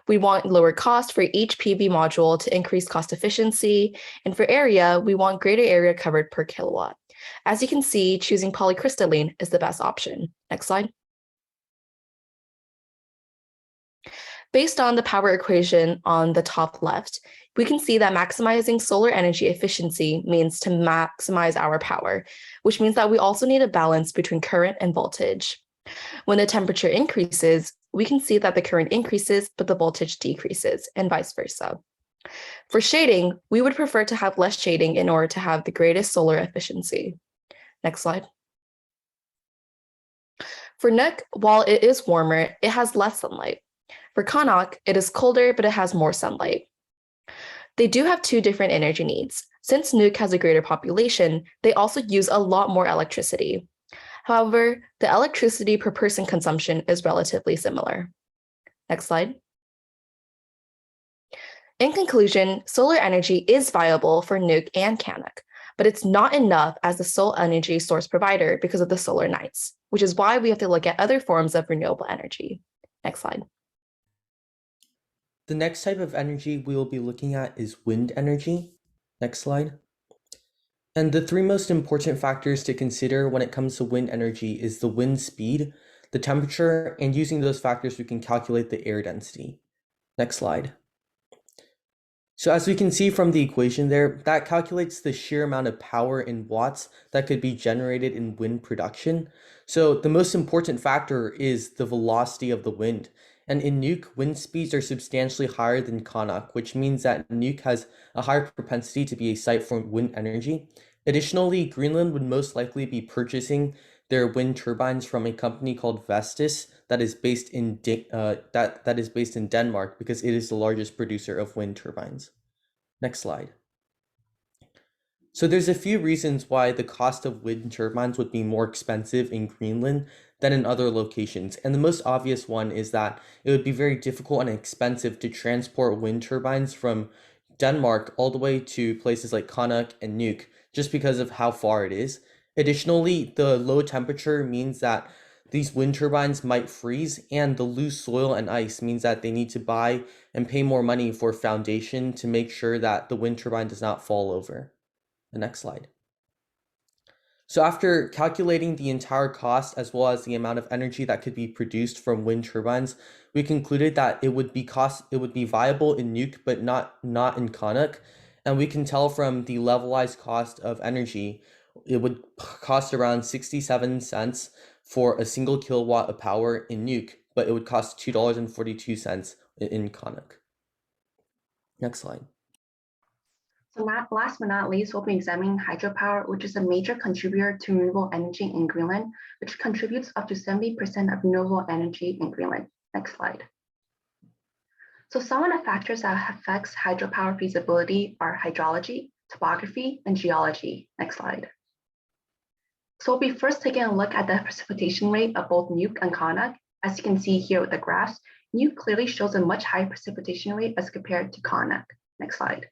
We want lower cost for each PV module to increase cost efficiency, and for area, we want greater area covered per kilowatt. As you can see, choosing polycrystalline is the best option. Next slide. Based on the power equation on the top left, we can see that maximizing solar energy efficiency means to maximize our power, which means that we also need a balance between current and voltage. When the temperature increases, we can see that the current increases, but the voltage decreases, and vice versa. For shading, we would prefer to have less shading in order to have the greatest solar efficiency. Next slide. For Nuuk, while it is warmer, it has less sunlight. For Qaanaaq, it is colder, but it has more sunlight. They do have two different energy needs. Since Nuuk has a greater population, they also use a lot more electricity. However, the electricity per person consumption is relatively similar. Next slide. In conclusion, solar energy is viable for Nuuk and Qaanaaq, but it's not enough as the sole energy source provider because of the solar nights, which is why we have to look at other forms of renewable energy. Next slide. The next type of energy we will be looking at is wind energy. Next slide. And the three most important factors to consider when it comes to wind energy is the wind speed, the temperature, and using those factors we can calculate the air density. Next slide. So as we can see from the equation there, that calculates the sheer amount of power in watts that could be generated in wind production. So the most important factor is the velocity of the wind. And in Nuuk, wind speeds are substantially higher than Qaanaaq, which means that Nuuk has a higher propensity to be a site for wind energy. Additionally, Greenland would most likely be purchasing their wind turbines from a company called Vestas that is based in Denmark because it is the largest producer of wind turbines. Next slide. So there's a few reasons why the cost of wind turbines would be more expensive in Greenland than in other locations. And the most obvious one is that it would be very difficult and expensive to transport wind turbines from Denmark all the way to places like Qaanaaq and Nuuk, just because of how far it is. Additionally, the low temperature means that these wind turbines might freeze, and the loose soil and ice means that they need to buy and pay more money for foundation to make sure that the wind turbine does not fall over. The next slide. So after calculating the entire cost as well as the amount of energy that could be produced from wind turbines, we concluded that it would be viable in Nuuk, but not in Connaught. And we can tell from the levelized cost of energy, it would cost around 67 cents for a single kilowatt of power in Nuuk, but it would cost $2.42 in Connaught. Next slide. So last but not least, we'll be examining hydropower, which is a major contributor to renewable energy in Greenland, which contributes up to 70% of renewable energy in Greenland. Next slide. So some of the factors that affects hydropower feasibility are hydrology, topography, and geology. Next slide. So we'll be first taking a look at the precipitation rate of both Nuuk and Connaught. As you can see here with the graphs, Nuuk clearly shows a much higher precipitation rate as compared to Connaught. Next slide.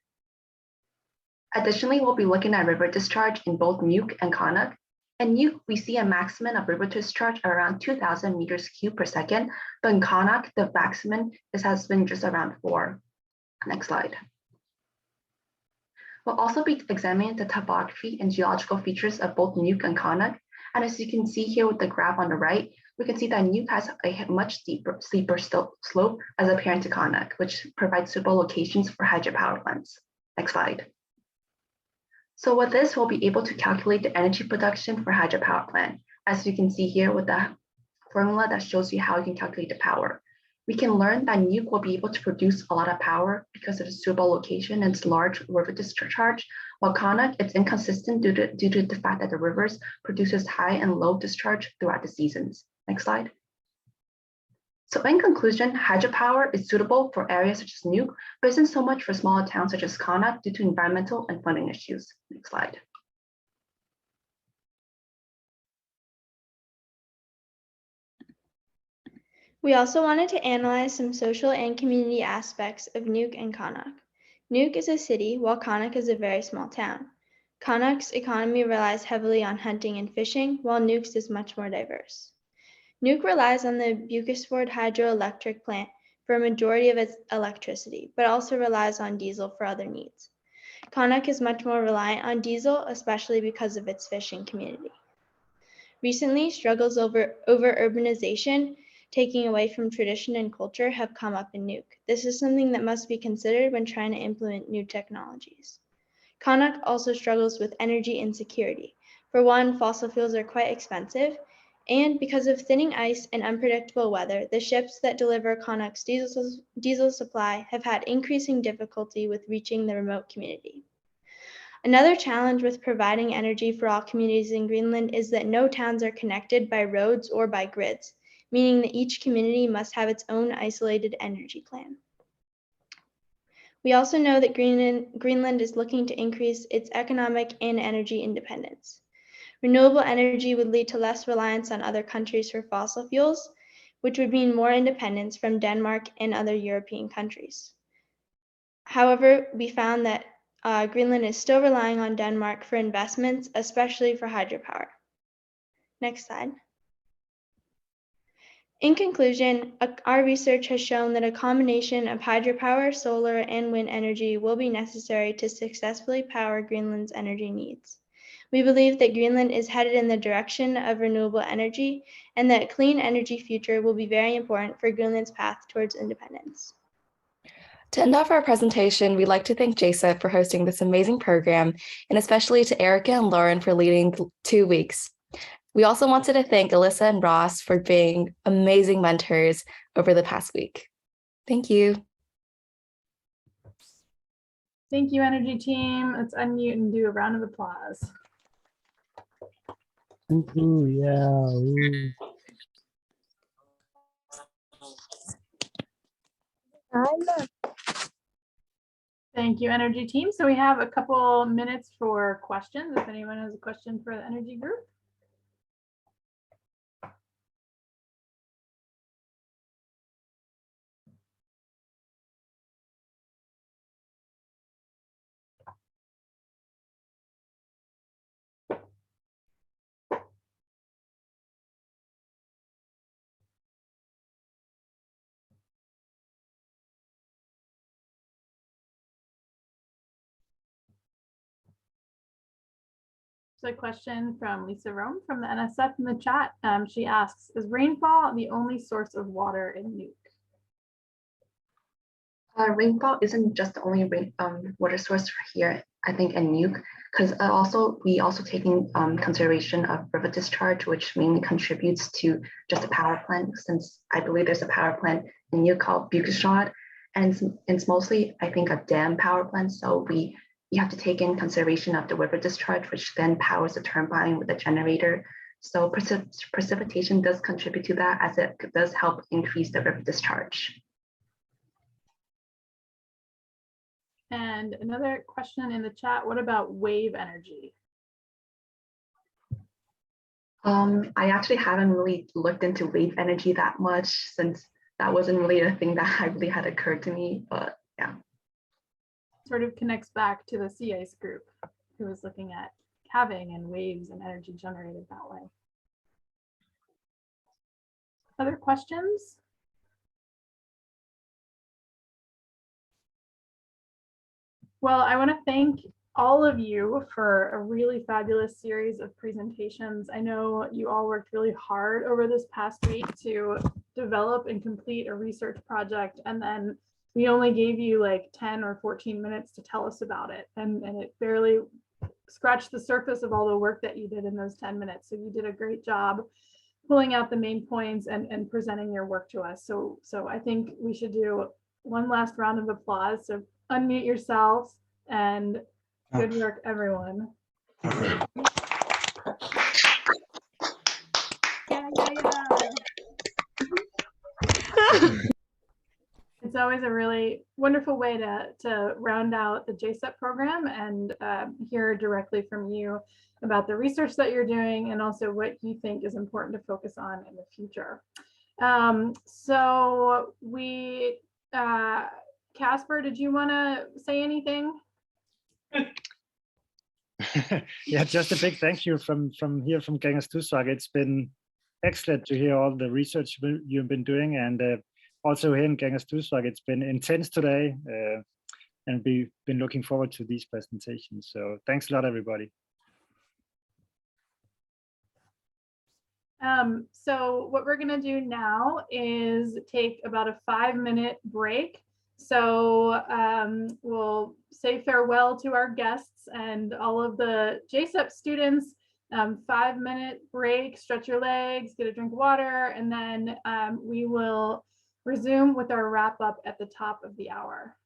Additionally, we'll be looking at river discharge in both Nuuk and Connaught. In Nuuk, we see a maximum of river discharge around 2,000 meters cubed per second, but in Connaught, the maximum has been just around 4. Next slide. We'll also be examining the topography and geological features of both Nuuk and Connaught. And as you can see here with the graph on the right, we can see that Nuuk has a much steeper slope as compared to Connaught, which provides suitable locations for hydropower plants. Next slide. So with this, we'll be able to calculate the energy production for hydropower plant. As you can see here with the formula that shows you how you can calculate the power. We can learn that Nuuk will be able to produce a lot of power because of its suitable location and its large river discharge, while Connaught, it's inconsistent due to the fact that the rivers produces high and low discharge throughout the seasons. Next slide. So in conclusion, hydropower is suitable for areas such as Nuuk, but isn't so much for smaller towns such as Connaught due to environmental and funding issues. Next slide. We also wanted to analyze some social and community aspects of Nuuk and Connaught. Nuuk is a city, while Connaught is a very small town. Connaught's economy relies heavily on hunting and fishing, while Nuuk's is much more diverse. Nuuk relies on the Bucusford hydroelectric plant for a majority of its electricity, but also relies on diesel for other needs. Connaught is much more reliant on diesel, especially because of its fishing community. Recently, struggles over urbanization, taking away from tradition and culture, have come up in Nuuk. This is something that must be considered when trying to implement new technologies. Connaught also struggles with energy insecurity. For one, fossil fuels are quite expensive, and because of thinning ice and unpredictable weather, the ships that deliver Connaught's diesel supply have had increasing difficulty with reaching the remote community. Another challenge with providing energy for all communities in Greenland is that no towns are connected by roads or by grids, meaning that each community must have its own isolated energy plan. We also know that Greenland is looking to increase its economic and energy independence. Renewable energy would lead to less reliance on other countries for fossil fuels, which would mean more independence from Denmark and other European countries. However, we found that Greenland is still relying on Denmark for investments, especially for hydropower. Next slide. In conclusion, our research has shown that a combination of hydropower, solar, and wind energy will be necessary to successfully power Greenland's energy needs. We believe that Greenland is headed in the direction of renewable energy and that a clean energy future will be very important for Greenland's path towards independence. To end off our presentation, we'd like to thank JSEP for hosting this amazing program, and especially to Erica and Lauren for leading 2 weeks. We also wanted to thank Alyssa and Ross for being amazing mentors over the past week. Thank you. Thank you, Energy Team. Let's unmute and do a round of applause. Ooh, yeah. Ooh. Thank you, Energy Team. So we have a couple minutes for questions. If anyone has a question for the Energy Group. So a question from Lisa Rome from the NSF in the chat. She asks, is rainfall the only source of water in Nuke? Rainfall isn't just the only water source here, I think, in Nuke, because we also taking consideration of river discharge, which mainly contributes to just a power plant, since I believe there's a power plant in Nuke called Bukeshot, and it's mostly, I think, a dam power plant. So you have to take in consideration of the river discharge, which then powers the turbine with the generator. So precipitation does contribute to that, as it does help increase the river discharge. And another question in the chat, what about wave energy? I actually haven't really looked into wave energy that much, since that wasn't really a thing that really had occurred to me, but yeah. Sort of connects back to the sea ice group who was looking at calving and waves and energy generated that way. Other questions? Well, I want to thank all of you for a really fabulous series of presentations. I know you all worked really hard over this past week to develop and complete a research project, and then we only gave you like 10 or 14 minutes to tell us about it, and it barely scratched the surface of all the work that you did in those 10 minutes. So you did a great job pulling out the main points and presenting your work to us. So I think we should do one last round of applause. So unmute yourselves, and good work, everyone. Yeah. It's always a really wonderful way to round out the JSEP program and hear directly from you about the research that you're doing and also what you think is important to focus on in the future. So we, Casper, did you want to say anything? Yeah, just a big thank you from here from Gengerstussvag. It's been excellent to hear all the research you've been doing, and also here in Gengerstussvag, it's been intense today, and we've been looking forward to these presentations. So thanks a lot, everybody. So what we're going to do now is take about a 5-minute break. So we'll say farewell to our guests and all of the JSEP students. 5-minute break, stretch your legs, get a drink of water, and then we will resume with our wrap up at the top of the hour.